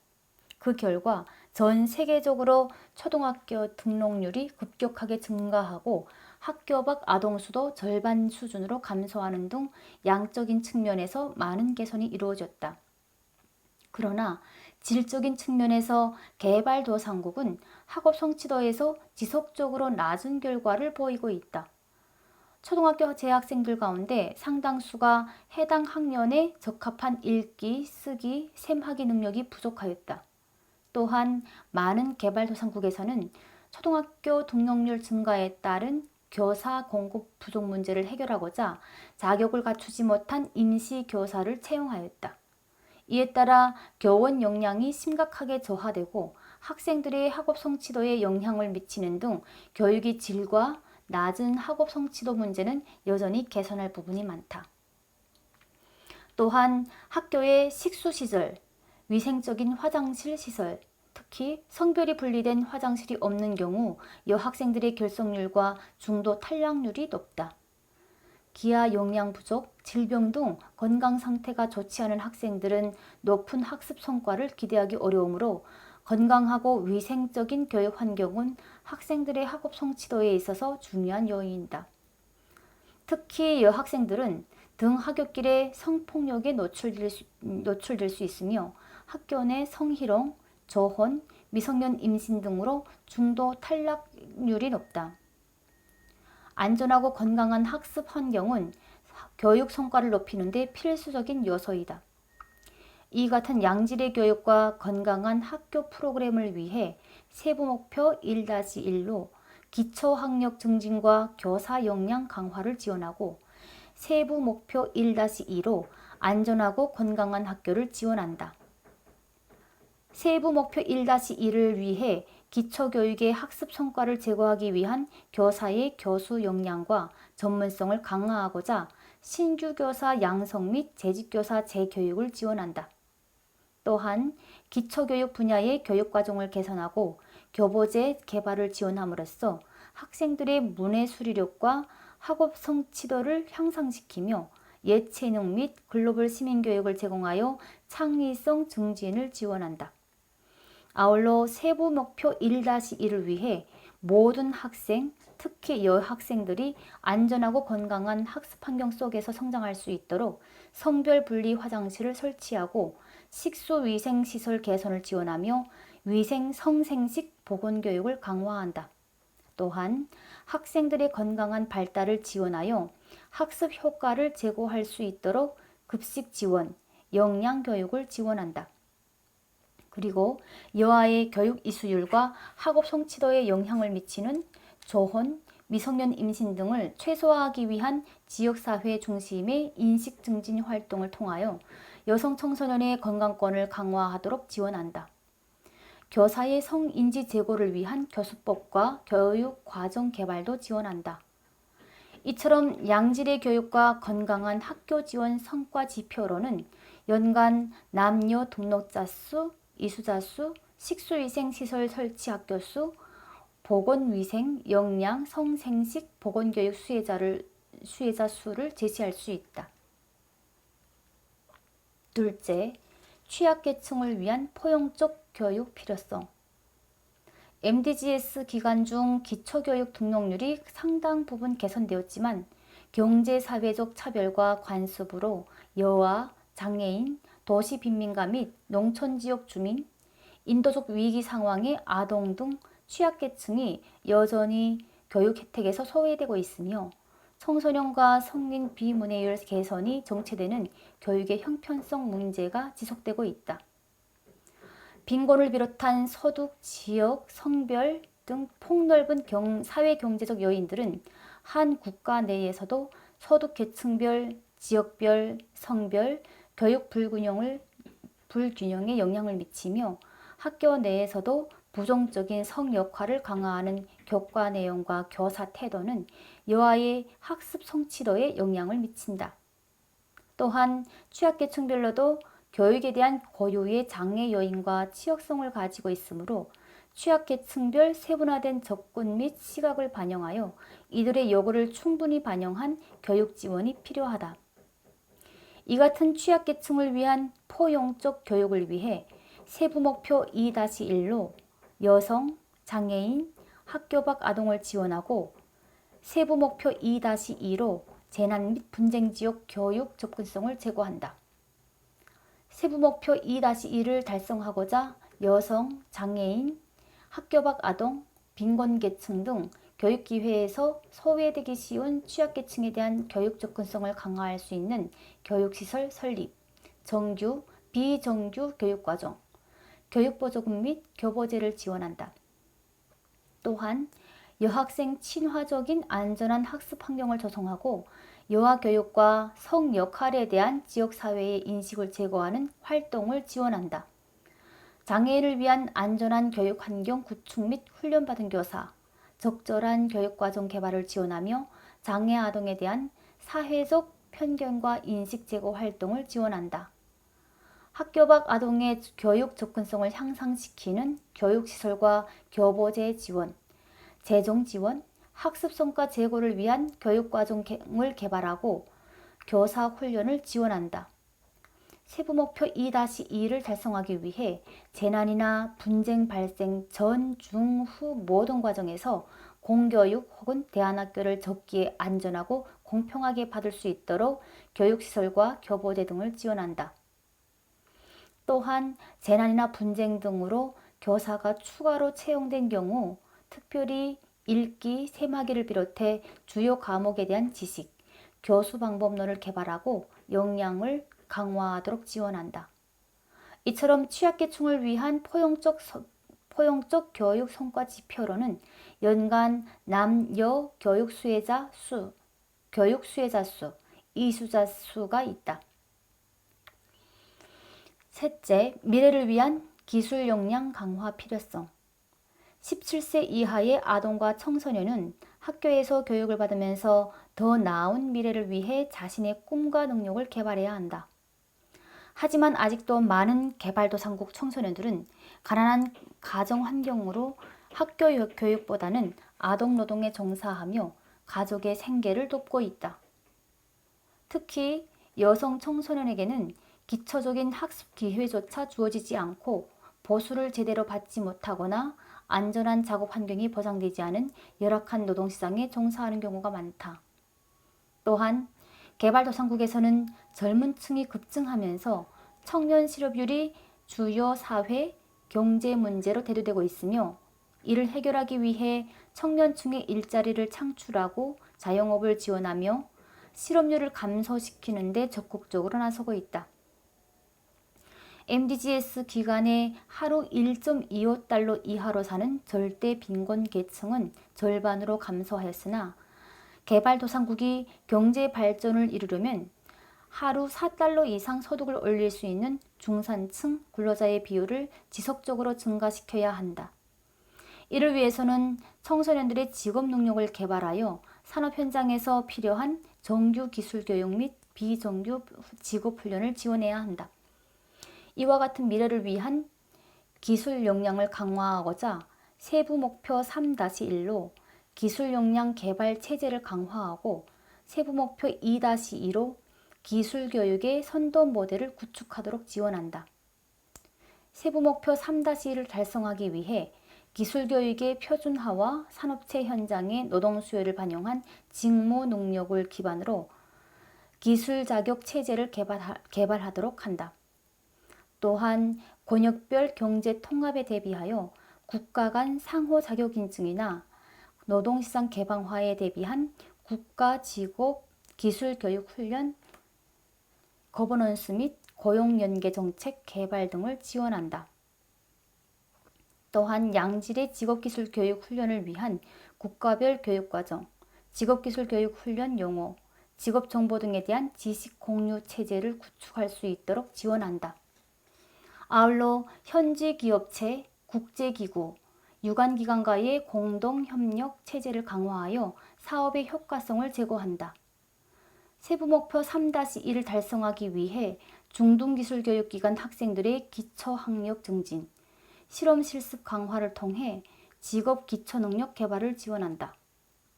그 결과 전 세계적으로 초등학교 등록률이 급격하게 증가하고 학교 밖 아동수도 절반 수준으로 감소하는 등 양적인 측면에서 많은 개선이 이루어졌다. 그러나 질적인 측면에서 개발도상국은 학업 성취도에서 지속적으로 낮은 결과를 보이고 있다. 초등학교 재학생들 가운데 상당수가 해당 학년에 적합한 읽기, 쓰기, 셈하기 능력이 부족하였다. 또한 많은 개발도상국에서는 초등학교 등록률 증가에 따른 교사 공급 부족 문제를 해결하고자 자격을 갖추지 못한 임시 교사를 채용하였다. 이에 따라 교원 역량이 심각하게 저하되고 학생들의 학업 성취도에 영향을 미치는 등 교육의 질과 낮은 학업 성취도 문제는 여전히 개선할 부분이 많다. 또한 학교의 식수시설, 위생적인 화장실 시설, 특히 성별이 분리된 화장실이 없는 경우 여학생들의 결석률과 중도 탈락률이 높다. 기아 영양 부족, 질병 등 건강 상태가 좋지 않은 학생들은 높은 학습 성과를 기대하기 어려우므로 건강하고 위생적인 교육 환경은 학생들의 학업 성취도에 있어서 중요한 요인이다. 특히 여학생들은 등하굣길에 성폭력에 노출될 수 있으며 학교 내 성희롱, 조혼, 미성년 임신 등으로 중도 탈락률이 높다. 안전하고 건강한 학습 환경은 교육 성과를 높이는 데 필수적인 요소이다. 이 같은 양질의 교육과 건강한 학교 프로그램을 위해 세부 목표 1-1로 기초학력 증진과 교사 역량 강화를 지원하고 세부 목표 1-2로 안전하고 건강한 학교를 지원한다. 세부 목표 1-2를 위해 기초교육의 학습 성과를 제고하기 위한 교사의 교수 역량과 전문성을 강화하고자 신규 교사 양성 및 재직교사 재교육을 지원한다. 또한 기초교육 분야의 교육과정을 개선하고 교보제 개발을 지원함으로써 학생들의 문해 수리력과 학업 성취도를 향상시키며 예체능 및 글로벌 시민교육을 제공하여 창의성 증진을 지원한다. 아울러 세부 목표 1-1을 위해 모든 학생, 특히 여학생들이 안전하고 건강한 학습 환경 속에서 성장할 수 있도록 성별 분리 화장실을 설치하고 식수위생시설 개선을 지원하며 위생 성생식 보건교육을 강화한다. 또한 학생들의 건강한 발달을 지원하여 학습 효과를 제고할 수 있도록 급식 지원, 영양교육을 지원한다. 그리고 여아의 교육 이수율과 학업 성취도에 영향을 미치는 조혼, 미성년 임신 등을 최소화하기 위한 지역사회 중심의 인식 증진 활동을 통하여 여성 청소년의 건강권을 강화하도록 지원한다. 교사의 성인지 제고를 위한 교수법과 교육 과정 개발도 지원한다. 이처럼 양질의 교육과 건강한 학교 지원 성과 지표로는 연간 남녀 등록자 수, 이수자 수, 식수위생시설 설치 학교 수, 보건위생, 영양, 성생식, 보건교육 수혜자 수를 제시할 수 있다. 둘째, 취약계층을 위한 포용적 교육 필요성. MDGs 기간 중 기초교육 등록률이 상당 부분 개선되었지만 경제사회적 차별과 관습으로 여아, 장애인, 도시 빈민가 및 농촌지역 주민, 인도적 위기 상황의 아동 등 취약계층이 여전히 교육 혜택에서 소외되고 있으며 청소년과 성인 비문해율 개선이 정체되는 교육의 형편성 문제가 지속되고 있다. 빈곤을 비롯한 소득, 지역, 성별 등 폭넓은 사회 경제적 요인들은 한 국가 내에서도 소득 계층별, 지역별, 성별, 교육 불균형에 영향을 미치며 학교 내에서도 부정적인 성 역할을 강화하는 교과 내용과 교사 태도는 여아의 학습 성취도에 영향을 미친다. 또한 취약계층별로도 교육에 대한 고유의 장애 요인과 취약성을 가지고 있으므로 취약계층별 세분화된 접근 및 시각을 반영하여 이들의 요구를 충분히 반영한 교육 지원이 필요하다. 이 같은 취약계층을 위한 포용적 교육을 위해 세부목표 2-1로 여성, 장애인, 학교 밖 아동을 지원하고 세부목표 2-2로 재난 및 분쟁지역 교육 접근성을 제고한다. 세부목표 2-2를 달성하고자 여성, 장애인, 학교 밖 아동, 빈곤계층 등 교육기회에서 소외되기 쉬운 취약계층에 대한 교육 접근성을 강화할 수 있는 교육시설 설립, 정규, 비정규 교육과정, 교육보조금 및 교보제를 지원한다. 또한 여학생 친화적인 안전한 학습 환경을 조성하고 여아교육과 성 역할에 대한 지역사회의 인식을 제고하는 활동을 지원한다. 장애인을 위한 안전한 교육 환경 구축 및 훈련받은 교사, 적절한 교육과정 개발을 지원하며 장애 아동에 대한 사회적 편견과 인식 제고 활동을 지원한다. 학교 밖 아동의 교육 접근성을 향상시키는 교육시설과 교보제 지원, 재정 지원, 학습 성과 제고를 위한 교육과정을 개발하고 교사 훈련을 지원한다. 세부목표 2-2를 달성하기 위해 재난이나 분쟁 발생 전, 중, 후 모든 과정에서 공교육 혹은 대안학교를 적기에 안전하고 공평하게 받을 수 있도록 교육시설과 교보제 등을 지원한다. 또한 재난이나 분쟁 등으로 교사가 추가로 채용된 경우 특별히 읽기, 세마기를 비롯해 주요 과목에 대한 지식, 교수 방법론을 개발하고 역량을 강화하도록 지원한다. 이처럼 취약계층을 위한 포용적 교육 성과 지표로는 연간 남, 여 교육 수혜자 수, 이수자 수가 있다. 셋째, 미래를 위한 기술 역량 강화 필요성. 17세 이하의 아동과 청소년은 학교에서 교육을 받으면서 더 나은 미래를 위해 자신의 꿈과 능력을 개발해야 한다. 하지만 아직도 많은 개발도상국 청소년들은 가난한 가정 환경으로 학교 교육보다는 아동 노동에 종사하며 가족의 생계를 돕고 있다. 특히 여성 청소년에게는 기초적인 학습 기회조차 주어지지 않고 보수를 제대로 받지 못하거나 안전한 작업 환경이 보장되지 않은 열악한 노동시장에 종사하는 경우가 많다. 또한 개발도상국에서는 젊은 층이 급증하면서 청년 실업률이 주요 사회, 경제 문제로 대두되고 있으며 이를 해결하기 위해 청년층의 일자리를 창출하고 자영업을 지원하며 실업률을 감소시키는 데 적극적으로 나서고 있다. MDGs 기간에 하루 1.25달러 이하로 사는 절대 빈곤 계층은 절반으로 감소하였으나 개발도상국이 경제 발전을 이루려면 하루 4달러 이상 소득을 올릴 수 있는 중산층 근로자의 비율을 지속적으로 증가시켜야 한다. 이를 위해서는 청소년들의 직업 능력을 개발하여 산업 현장에서 필요한 정규 기술 교육 및 비정규 직업 훈련을 지원해야 한다. 이와 같은 미래를 위한 기술 역량을 강화하고자 세부 목표 3-1로 기술 역량 개발 체제를 강화하고 세부 목표 2-2로 기술 교육의 선도 모델을 구축하도록 지원한다. 세부 목표 3-1을 달성하기 위해 기술 교육의 표준화와 산업체 현장의 노동 수요를 반영한 직무 능력을 기반으로 기술 자격 체제를 개발하도록 한다. 또한 권역별 경제 통합에 대비하여 국가 간 상호 자격 인증이나 노동시장 개방화에 대비한 국가 직업 기술 교육 훈련, 거버넌스 및 고용 연계 정책 개발 등을 지원한다. 또한 양질의 직업기술 교육 훈련을 위한 국가별 교육과정, 직업기술 교육 훈련 용어, 직업정보 등에 대한 지식 공유 체제를 구축할 수 있도록 지원한다. 아울러 현지 기업체, 국제기구, 유관기관과의 공동협력 체제를 강화하여 사업의 효과성을 제고한다. 세부목표 3-1을 달성하기 위해 중등기술교육기관 학생들의 기초학력 증진, 실험실습 강화를 통해 직업 기초능력 개발을 지원한다.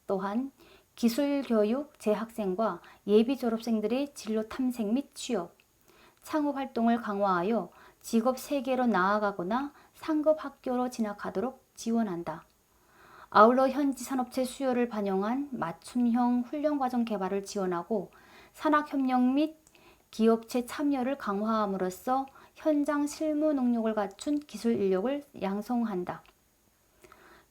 또한 기술교육 재학생과 예비 졸업생들의 진로 탐색 및 취업, 창업활동을 강화하여 직업 세계로 나아가거나 상급 학교로 진학하도록 지원한다. 아울러 현지 산업체 수요를 반영한 맞춤형 훈련과정 개발을 지원하고 산학협력 및 기업체 참여를 강화함으로써 현장 실무 능력을 갖춘 기술 인력을 양성한다.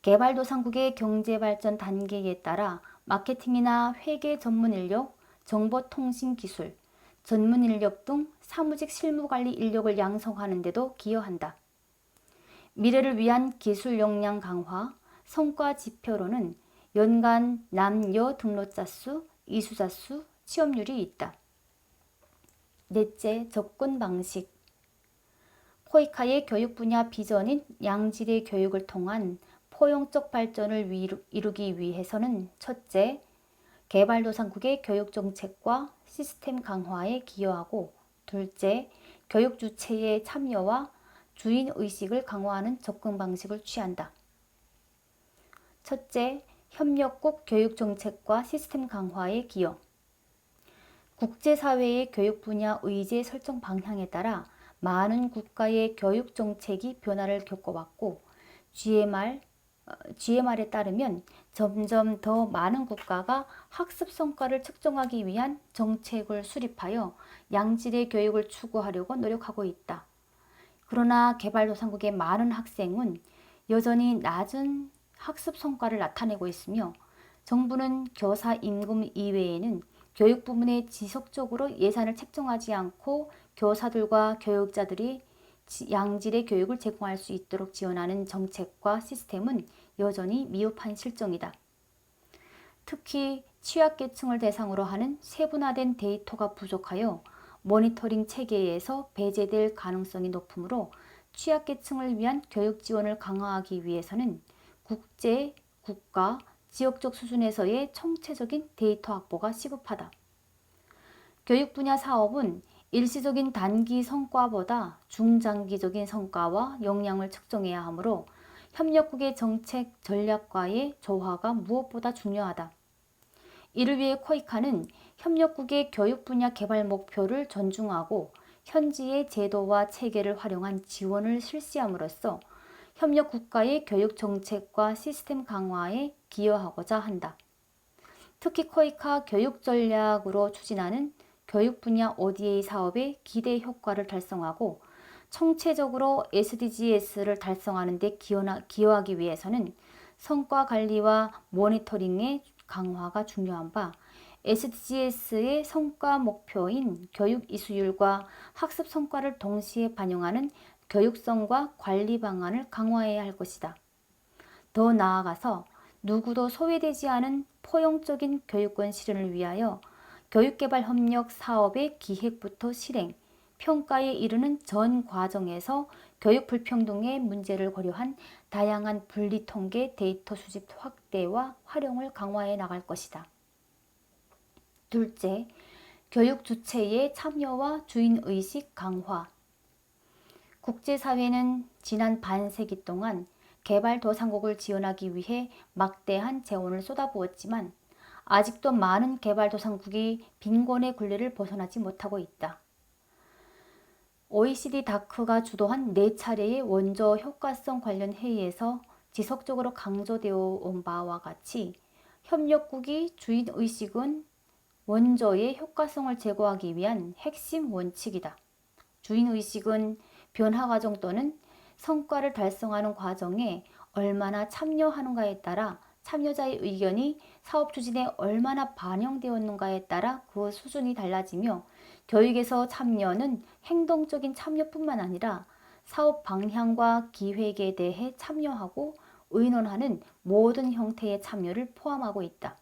개발도상국의 경제발전 단계에 따라 마케팅이나 회계 전문 인력, 정보통신기술, 전문 인력 등 사무직 실무관리 인력을 양성하는 데도 기여한다. 미래를 위한 기술 역량 강화, 성과 지표로는 연간 남녀 등록자 수, 이수자 수, 취업률이 있다. 넷째, 접근 방식. 코이카의 교육 분야 비전인 양질의 교육을 통한 포용적 발전을 이루기 위해서는 첫째, 개발도상국의 교육정책과 시스템 강화에 기여하고 둘째, 교육 주체의 참여와 주인의식을 강화하는 접근 방식을 취한다. 첫째, 협력국 교육정책과 시스템 강화에 기여. 국제사회의 교육 분야 의제 설정 방향에 따라 많은 국가의 교육 정책이 변화를 겪어왔고 GMR에 따르면 점점 더 많은 국가가 학습 성과를 측정하기 위한 정책을 수립하여 양질의 교육을 추구하려고 노력하고 있다. 그러나 개발도상국의 많은 학생은 여전히 낮은 학습 성과를 나타내고 있으며 정부는 교사 임금 이외에는 교육 부문에 지속적으로 예산을 책정하지 않고 교사들과 교육자들이 양질의 교육을 제공할 수 있도록 지원하는 정책과 시스템은 여전히 미흡한 실정이다. 특히 취약계층을 대상으로 하는 세분화된 데이터가 부족하여 모니터링 체계에서 배제될 가능성이 높으므로 취약계층을 위한 교육 지원을 강화하기 위해서는 국제, 국가, 지역적 수준에서의 총체적인 데이터 확보가 시급하다. 교육 분야 사업은 일시적인 단기 성과보다 중장기적인 성과와 역량을 측정해야 하므로 협력국의 정책 전략과의 조화가 무엇보다 중요하다. 이를 위해 코이카는 협력국의 교육 분야 개발 목표를 존중하고 현지의 제도와 체계를 활용한 지원을 실시함으로써 협력 국가의 교육 정책과 시스템 강화에 기여하고자 한다. 특히 코이카 교육 전략으로 추진하는 교육 분야 ODA 사업의 기대 효과를 달성하고 총체적으로 SDGs를 달성하는 데 기여하기 위해서는 성과 관리와 모니터링의 강화가 중요한 바 SDGs의 성과 목표인 교육 이수율과 학습 성과를 동시에 반영하는 교육성과 관리 방안을 강화해야 할 것이다. 더 나아가서 누구도 소외되지 않은 포용적인 교육권 실현을 위하여 교육개발협력 사업의 기획부터 실행, 평가에 이르는 전 과정에서 교육 불평등의 문제를 고려한 다양한 분리통계 데이터 수집 확대와 활용을 강화해 나갈 것이다. 둘째, 교육 주체의 참여와 주인의식 강화. 국제사회는 지난 반세기 동안 개발도상국을 지원하기 위해 막대한 재원을 쏟아부었지만 아직도 많은 개발도상국이 빈곤의 굴레를 벗어나지 못하고 있다. OECD 다크가 주도한 4차례의 원조 효과성 관련 회의에서 지속적으로 강조되어 온 바와 같이 협력국이 주인의식은 원조의 효과성을 제고하기 위한 핵심 원칙이다. 주인의식은 변화 과정 또는 성과를 달성하는 과정에 얼마나 참여하는가에 따라 참여자의 의견이 사업 추진에 얼마나 반영되었는가에 따라 그 수준이 달라지며 교육에서 참여는 행동적인 참여뿐만 아니라 사업 방향과 기획에 대해 참여하고 의논하는 모든 형태의 참여를 포함하고 있다.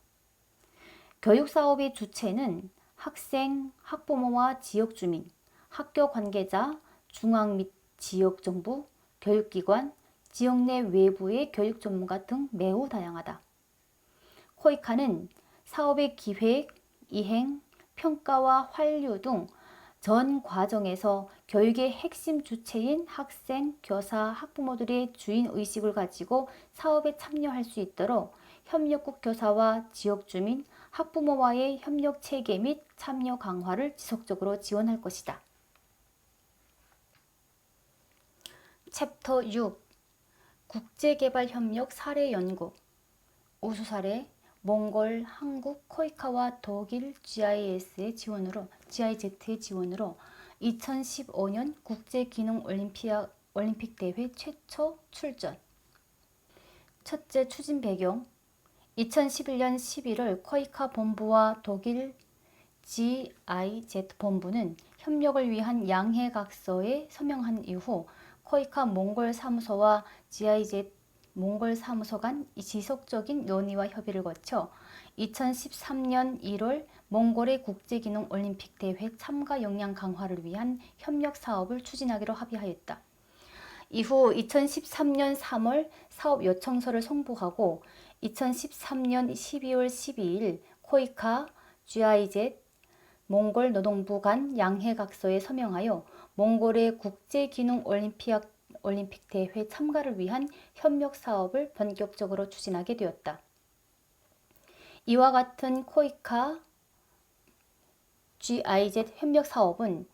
교육사업의 주체는 학생, 학부모와 지역주민, 학교 관계자, 중앙 및 지역정부, 교육기관, 지역 내 외부의 교육 전문가 등 매우 다양하다. 코이카는 사업의 기획, 이행, 평가와 환류 등 전 과정에서 교육의 핵심 주체인 학생, 교사, 학부모들의 주인의식을 가지고 사업에 참여할 수 있도록 협력국 교사와 지역주민, 학부모와의 협력 체계 및 참여 강화를 지속적으로 지원할 것이다. 챕터 6 국제개발협력 사례 연구 우수 사례 몽골, 한국, 코이카와 독일 GIS의 지원으로, GIZ의 지원으로 2015년 국제기능올림픽 대회 최초 출전. 첫째 추진 배경 2011년 11월 코이카 본부와 독일 GIZ 본부는 협력을 위한 양해각서에 서명한 이후 코이카 몽골 사무소와 GIZ 몽골 사무소 간 지속적인 논의와 협의를 거쳐 2013년 1월 몽골의 국제기능올림픽 대회 참가 역량 강화를 위한 협력 사업을 추진하기로 합의하였다. 이후 2013년 3월 사업 요청서를 송부하고 2013년 12월 12일 코이카, GIZ, 몽골 노동부 간 양해각서에 서명하여 몽골의 국제기능올림픽 대회 참가를 위한 협력 사업을 본격적으로 추진하게 되었다. 이와 같은 코이카, GIZ 협력 사업은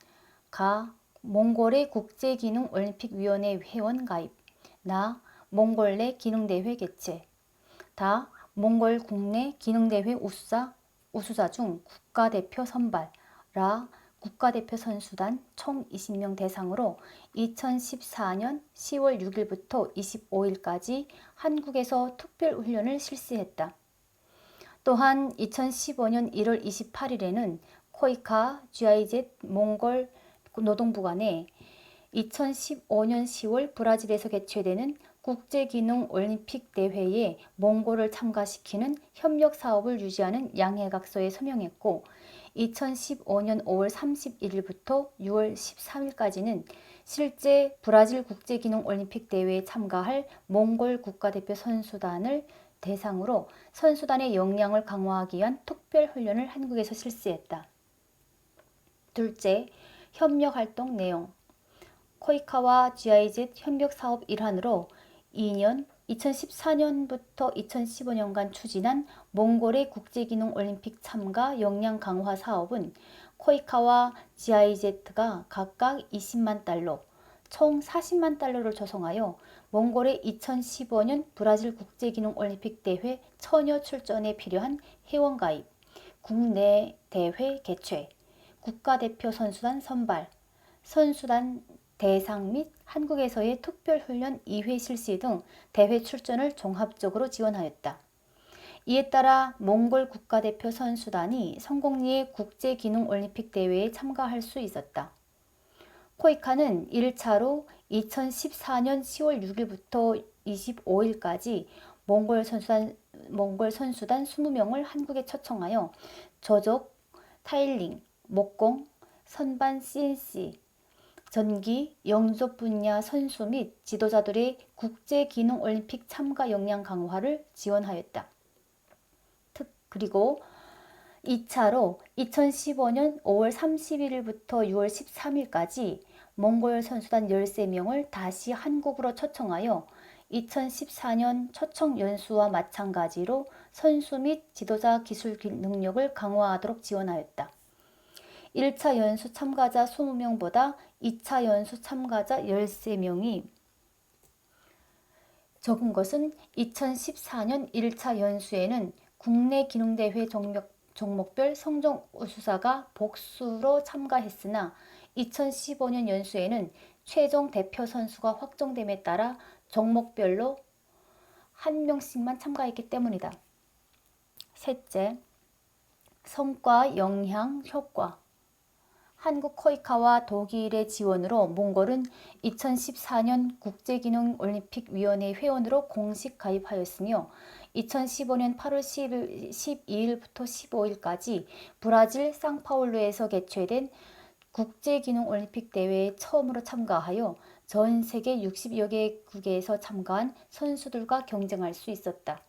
가 몽골의 국제기능올림픽위원회 회원 가입, 나 몽골 내 기능대회 개최, 다 몽골 국내 기능대회 우수자 중 국가대표 선발, 라 국가대표 선수단 총 20명 대상으로 2014년 10월 6일부터 25일까지 한국에서 특별훈련을 실시했다. 또한 2015년 1월 28일에는 코이카, GIZ, 몽골 노동부 간에 2015년 10월 브라질에서 개최되는 국제기능올림픽 대회에 몽골을 참가시키는 협력 사업을 유지하는 양해각서에 서명했고 2015년 5월 31일부터 6월 13일까지는 실제 브라질 국제기능올림픽 대회에 참가할 몽골 국가대표 선수단을 대상으로 선수단의 역량을 강화하기 위한 특별훈련을 한국에서 실시했다. 둘째, 협력활동 내용 코이카와 GIZ 협력사업 일환으로 2014년부터 2015년간 추진한 몽골의 국제기능올림픽 참가 역량 강화 사업은 코이카와 GIZ가 각각 20만 달러, 총 40만 달러를 조성하여 몽골의 2015년 브라질 국제기능올림픽 대회 처녀 출전에 필요한 회원 가입, 국내 대회 개최, 국가대표 선수단 선발, 선수단 대상 및 한국에서의 특별훈련 2회 실시 등 대회 출전을 종합적으로 지원하였다. 이에 따라 몽골 국가대표 선수단이 성공리의 국제기능올림픽 대회에 참가할 수 있었다. 코이카는 1차로 2014년 10월 6일부터 25일까지 몽골 선수단 20명을 한국에 초청하여 저족, 타일링, 목공, 선반 CNC, 전기, 영접 분야 선수 및 지도자들의 국제기능올림픽 참가 역량 강화를 지원하였다. 그리고 2차로 2015년 5월 31일부터 6월 13일까지 몽골 선수단 13명을 다시 한국으로 초청하여 2014년 초청 연수와 마찬가지로 선수 및 지도자 기술 능력을 강화하도록 지원하였다. 1차 연수 참가자 20명보다 2차 연수 참가자 13명이 적은 것은 2014년 1차 연수에는 국내 기능대회 종목별 성적 우수자가 복수로 참가했으나 2015년 연수에는 최종 대표 선수가 확정됨에 따라 종목별로 한 명씩만 참가했기 때문이다. 셋째, 성과, 영향, 효과. 한국 코이카와 독일의 지원으로 몽골은 2014년 국제기능올림픽위원회 회원으로 공식 가입하였으며 2015년 8월 12일부터 15일까지 브라질 상파울루에서 개최된 국제기능올림픽 대회에 처음으로 참가하여 전 세계 60여 개국에서 참가한 선수들과 경쟁할 수 있었다.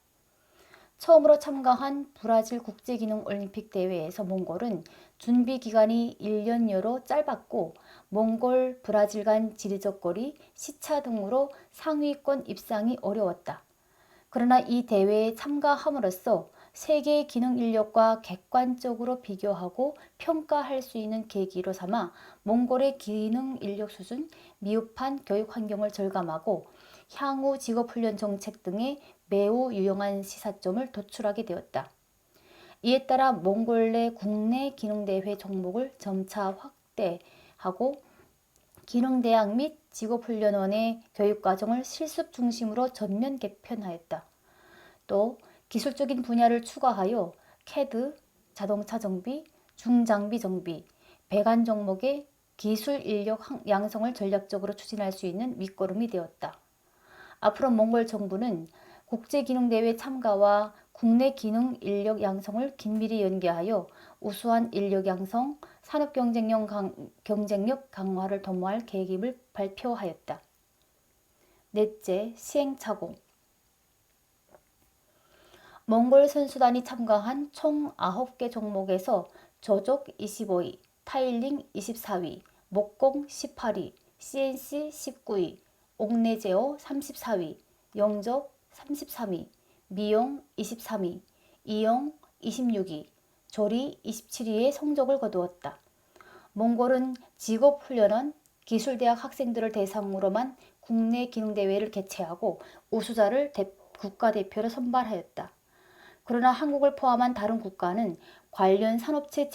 처음으로 참가한 브라질 국제기능올림픽 대회에서 몽골은 준비 기간이 1년여로 짧았고 몽골, 브라질 간 지리적 거리, 시차 등으로 상위권 입상이 어려웠다. 그러나 이 대회에 참가함으로써 세계 기능 인력과 객관적으로 비교하고 평가할 수 있는 계기로 삼아 몽골의 기능 인력 수준, 미흡한 교육 환경을 절감하고 향후 직업훈련 정책 등에 매우 유용한 시사점을 도출하게 되었다. 이에 따라 몽골 내 국내 기능대회 종목을 점차 확대하고 기능대학 및 직업훈련원의 교육과정을 실습 중심으로 전면 개편하였다. 또 기술적인 분야를 추가하여 캐드, 자동차 정비, 중장비 정비, 배관 종목의 기술 인력 양성을 전략적으로 추진할 수 있는 밑거름이 되었다. 앞으로 몽골 정부는 국제기능대회 참가와 국내 기능 인력 양성을 긴밀히 연계하여 우수한 인력 양성, 산업 경쟁력 강화를 도모할 계획임을 발표하였다. 넷째, 시행착오. 몽골 선수단이 참가한 총 9개 종목에서 조족 25위, 타일링 24위, 목공 18위, CNC 19위, 옥내제어 34위, 영접 33위, 미용 23위, 이용 26위, 조리 27위의 성적을 거두었다. 몽골은 직업훈련원, 기술대학 학생들을 대상으로만 국내 기능대회를 개최하고 우수자를 국가대표로 선발하였다. 그러나 한국을 포함한 다른 국가는 관련 산업체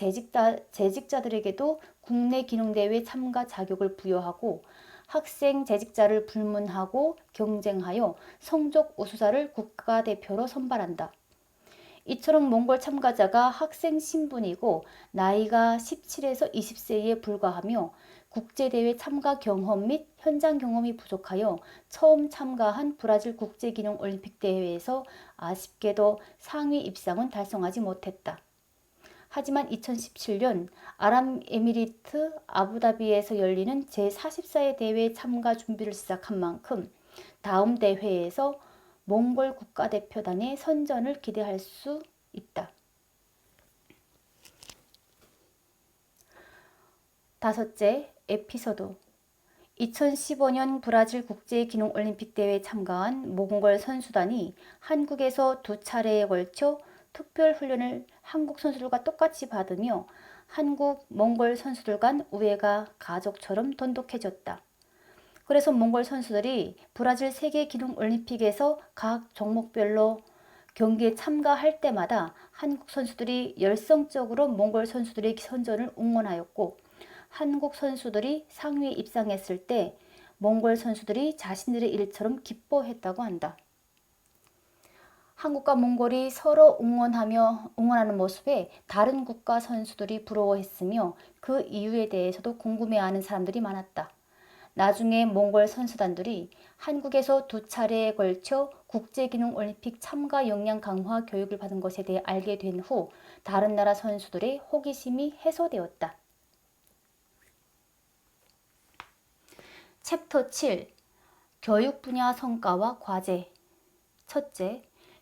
재직자들에게도 국내 기능대회 참가 자격을 부여하고 학생 재직자를 불문하고 경쟁하여 성적 우수자를 국가대표로 선발한다. 이처럼 몽골 참가자가 학생 신분이고 나이가 17에서 20세에 불과하며 국제대회 참가 경험 및 현장 경험이 부족하여 처음 참가한 브라질 국제기능올림픽 대회에서 아쉽게도 상위 입상은 달성하지 못했다. 하지만 2017년 아랍에미리트 아부다비에서 열리는 제44회 대회 참가 준비를 시작한 만큼 다음 대회에서 몽골 국가대표단의 선전을 기대할 수 있다. 다섯째, 에피소드. 2015년 브라질 국제기능올림픽 대회에 참가한 몽골 선수단이 한국에서 2차례에 걸쳐 특별훈련을 한국 선수들과 똑같이 받으며 한국, 몽골 선수들 간 우애가 가족처럼 돈독해졌다. 그래서 몽골 선수들이 브라질 세계기능올림픽에서 각 종목별로 경기에 참가할 때마다 한국 선수들이 열성적으로 몽골 선수들의 선전을 응원하였고 한국 선수들이 상위에 입상했을 때 몽골 선수들이 자신들의 일처럼 기뻐했다고 한다. 한국과 몽골이 서로 응원하는 모습에 다른 국가 선수들이 부러워했으며 그 이유에 대해서도 궁금해하는 사람들이 많았다. 나중에 몽골 선수단들이 한국에서 2차례에 걸쳐 국제기능올림픽 참가 역량 강화 교육을 받은 것에 대해 알게 된 후 다른 나라 선수들의 호기심이 해소되었다. 챕터 7. 교육 분야 성과와 과제. 첫째,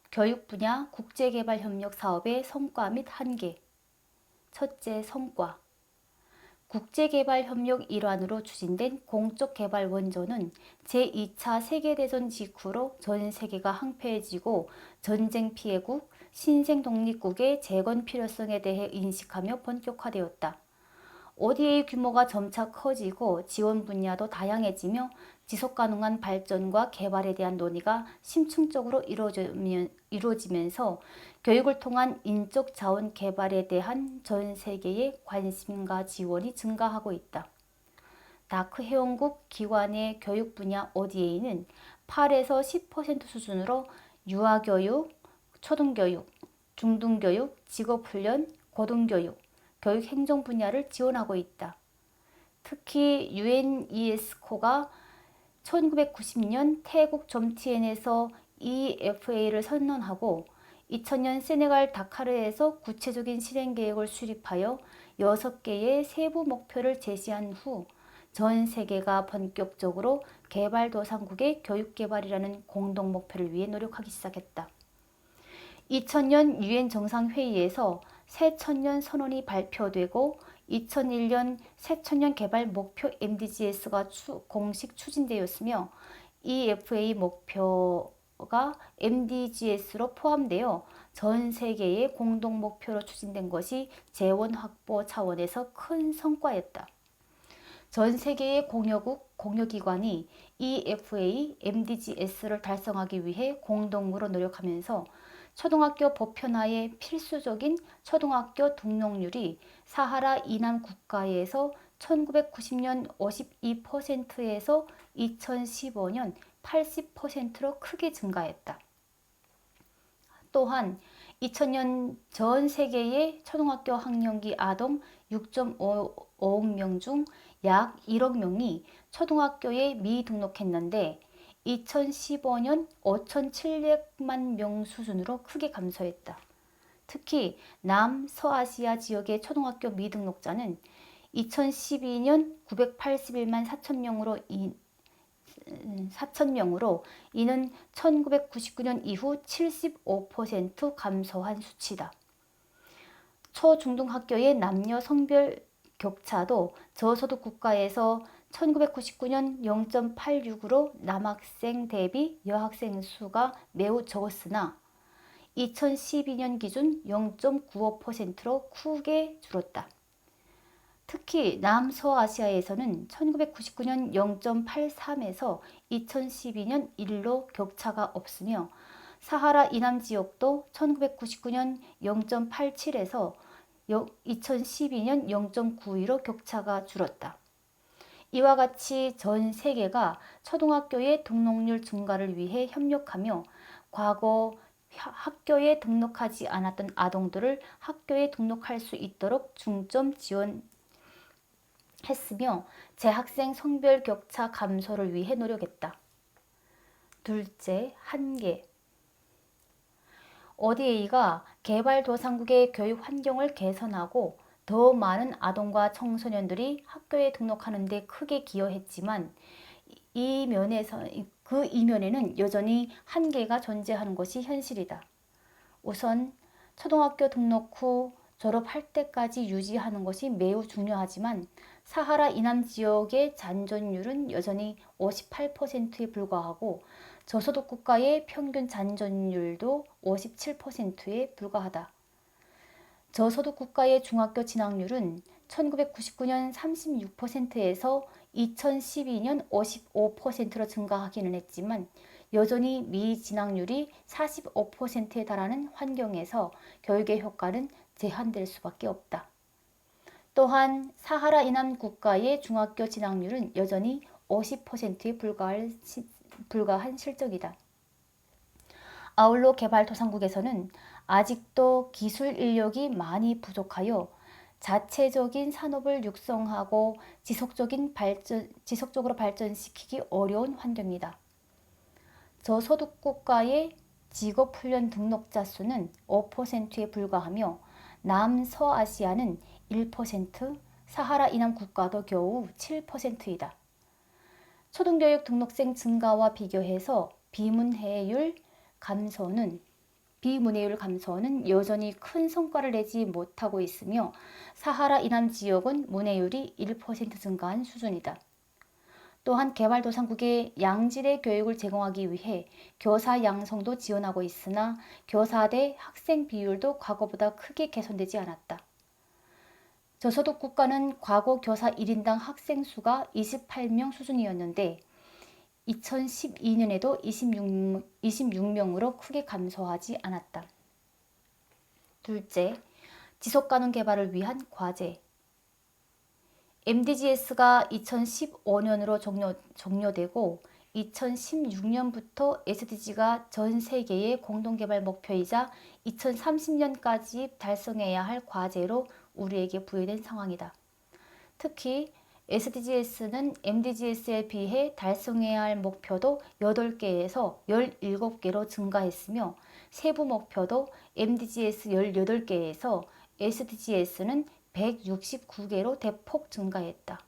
교육 분야 국제개발협력 사업의 성과 및 한계. 첫째, 성과. 국제개발협력 일환으로 추진된 공적개발 원조는 제2차 세계대전 직후로 전 세계가 항폐해지고 전쟁 피해국, 신생 독립국의 재건 필요성에 대해 인식하며 본격화되었다. ODA 규모가 점차 커지고 지원 분야도 다양해지며 지속가능한 발전과 개발에 대한 논의가 심층적으로 이루어지면서 교육을 통한 인적 자원 개발에 대한 전 세계의 관심과 지원이 증가하고 있다. 다크 회원국 기관의 교육 분야 ODA는 8에서 10% 수준으로 유아교육, 초등교육, 중등교육, 직업훈련, 고등교육, 교육행정 분야를 지원하고 있다. 특히 UNESCO가 1990년 태국 점티엔에서 EFA를 선언하고 2000년 세네갈 다카르에서 구체적인 실행 계획을 수립하여 6개의 세부 목표를 제시한 후 전 세계가 본격적으로 개발도상국의 교육개발이라는 공동 목표를 위해 노력하기 시작했다. 2000년 유엔 정상회의에서 새천년 선언이 발표되고 2001년 새천년 개발 목표 MDGs가 공식 추진되었으며 EFA 목표가 MDGs로 포함되어 전 세계의 공동 목표로 추진된 것이 재원 확보 차원에서 큰 성과였다. 전 세계의 공여국, 공여기관이 EFA, MDGs를 달성하기 위해 공동으로 노력하면서 초등학교 보편화의 필수적인 초등학교 등록률이 사하라 이남 국가에서 1990년 52%에서 2015년 80%로 크게 증가했다. 또한 2000년 전 세계의 초등학교 학령기 아동 6.5억 명 중 약 1억 명이 초등학교에 미등록했는데 2015년 5,700만 명 수준으로 크게 감소했다. 특히 남서아시아 지역의 초등학교 미등록자는 2012년 981만 4천 명으로 이는 1999년 이후 75% 감소한 수치다. 초중등학교의 남녀 성별 격차도 저소득 국가에서 1999년 0.86으로 남학생 대비 여학생 수가 매우 적었으나 2012년 기준 0.95%로 크게 줄었다. 특히 남서아시아에서는 1999년 0.83에서 2012년 1로 격차가 없으며 사하라 이남 지역도 1999년 0.87에서 2012년 0.92로 격차가 줄었다. 이와 같이 전 세계가 초등학교의 등록률 증가를 위해 협력하며 과거 학교에 등록하지 않았던 아동들을 학교에 등록할 수 있도록 중점 지원했으며 재학생 성별 격차 감소를 위해 노력했다. 둘째, 한계. ODA가 개발도상국의 교육 환경을 개선하고 더 많은 아동과 청소년들이 학교에 등록하는 데 크게 기여했지만 그 이면에는 여전히 한계가 존재하는 것이 현실이다. 우선 초등학교 등록 후 졸업할 때까지 유지하는 것이 매우 중요하지만 사하라 이남 지역의 잔존율은 여전히 58%에 불과하고 저소득 국가의 평균 잔존율도 57%에 불과하다. 저소득 국가의 중학교 진학률은 1999년 36%에서 2012년 55%로 증가하기는 했지만 여전히 미진학률이 45%에 달하는 환경에서 교육의 효과는 제한될 수밖에 없다. 또한 사하라 이남 국가의 중학교 진학률은 여전히 50%에 불과한 실적이다. 아울러 개발도상국에서는 아직도 기술 인력이 많이 부족하여 자체적인 산업을 육성하고 지속적으로 발전시키기 어려운 환경이다. 저소득 국가의 직업훈련 등록자 수는 5%에 불과하며 남서아시아는 1%, 사하라 이남 국가도 겨우 7%이다. 초등교육 등록생 증가와 비교해서 비문해율 감소는 여전히 큰 성과를 내지 못하고 있으며 사하라 이남 지역은 문해율이 1% 증가한 수준이다. 또한 개발도상국에 양질의 교육을 제공하기 위해 교사 양성도 지원하고 있으나 교사 대 학생 비율도 과거보다 크게 개선되지 않았다. 저소득 국가는 과거 교사 1인당 학생 수가 28명 수준이었는데 2012년에도 26명으로 크게 감소하지 않았다. 둘째, 지속가능 개발을 위한 과제. MDGs가 2015년으로 종료되고 2016년부터 SDG가 전 세계의 공동개발 목표이자 2030년까지 달성해야 할 과제로 우리에게 부여된 상황이다. 특히 SDGs는 MDGs에 비해 달성해야 할 목표도 8개에서 17개로 증가했으며 세부 목표도 MDGs 18개에서 SDGs는 169개로 대폭 증가했다.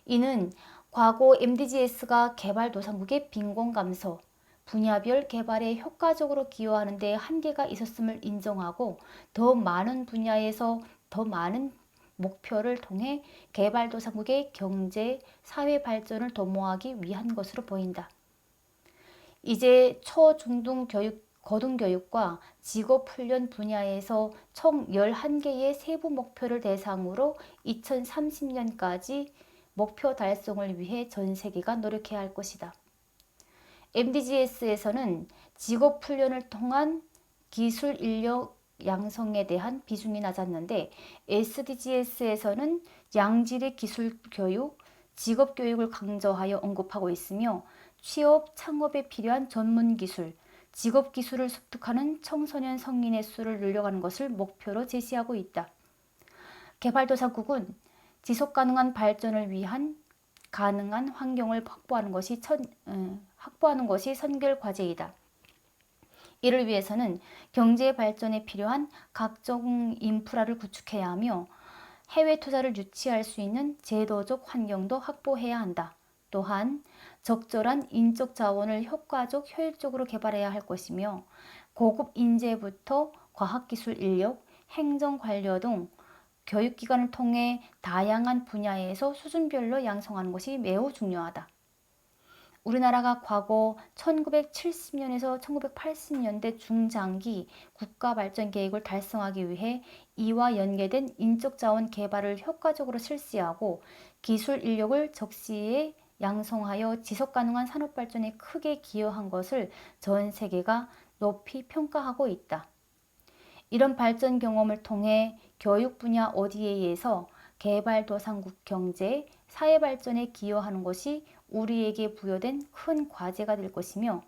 이는 과거 MDGs가 개발도상국의 빈곤 감소, 분야별 개발에 효과적으로 기여하는 데 한계가 있었음을 인정하고 더 많은 분야에서 더 많은 목표를 통해 개발도상국의 경제, 사회 발전을 도모하기 위한 것으로 보인다. 이제 초, 중등 교육, 고등교육과 직업훈련 분야에서 총 11개의 세부 목표를 대상으로 2030년까지 목표 달성을 위해 전 세계가 노력해야 할 것이다. MDGs에서는 직업훈련을 통한 기술 인력 양성에 대한 비중이 낮았는데 SDGs에서는 양질의 기술 교육, 직업 교육을 강조하여 언급하고 있으며 취업, 창업에 필요한 전문 기술, 직업 기술을 습득하는 청소년 성인의 수를 늘려가는 것을 목표로 제시하고 있다. 개발도상국은 지속 가능한 발전을 위한 가능한 환경을 확보하는 것이 선결 과제이다. 이를 위해서는 경제 발전에 필요한 각종 인프라를 구축해야 하며 해외 투자를 유치할 수 있는 제도적 환경도 확보해야 한다. 또한 적절한 인적 자원을 효과적, 효율적으로 개발해야 할 것이며 고급 인재부터 과학기술 인력, 행정 관료 등 교육기관을 통해 다양한 분야에서 수준별로 양성하는 것이 매우 중요하다. 우리나라가 과거 1970년에서 1980년대 중장기 국가발전계획을 달성하기 위해 이와 연계된 인적자원 개발을 효과적으로 실시하고 기술 인력을 적시에 양성하여 지속가능한 산업발전에 크게 기여한 것을 전 세계가 높이 평가하고 있다. 이런 발전 경험을 통해 교육 분야 어디에서 개발도상국 경제, 사회발전에 기여하는 것이 우리에게 부여된 큰 과제가 될 것이며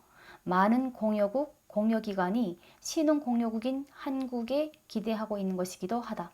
많은 공여국, 공여기관이 신흥공여국인 한국에 기대하고 있는 것이기도 하다.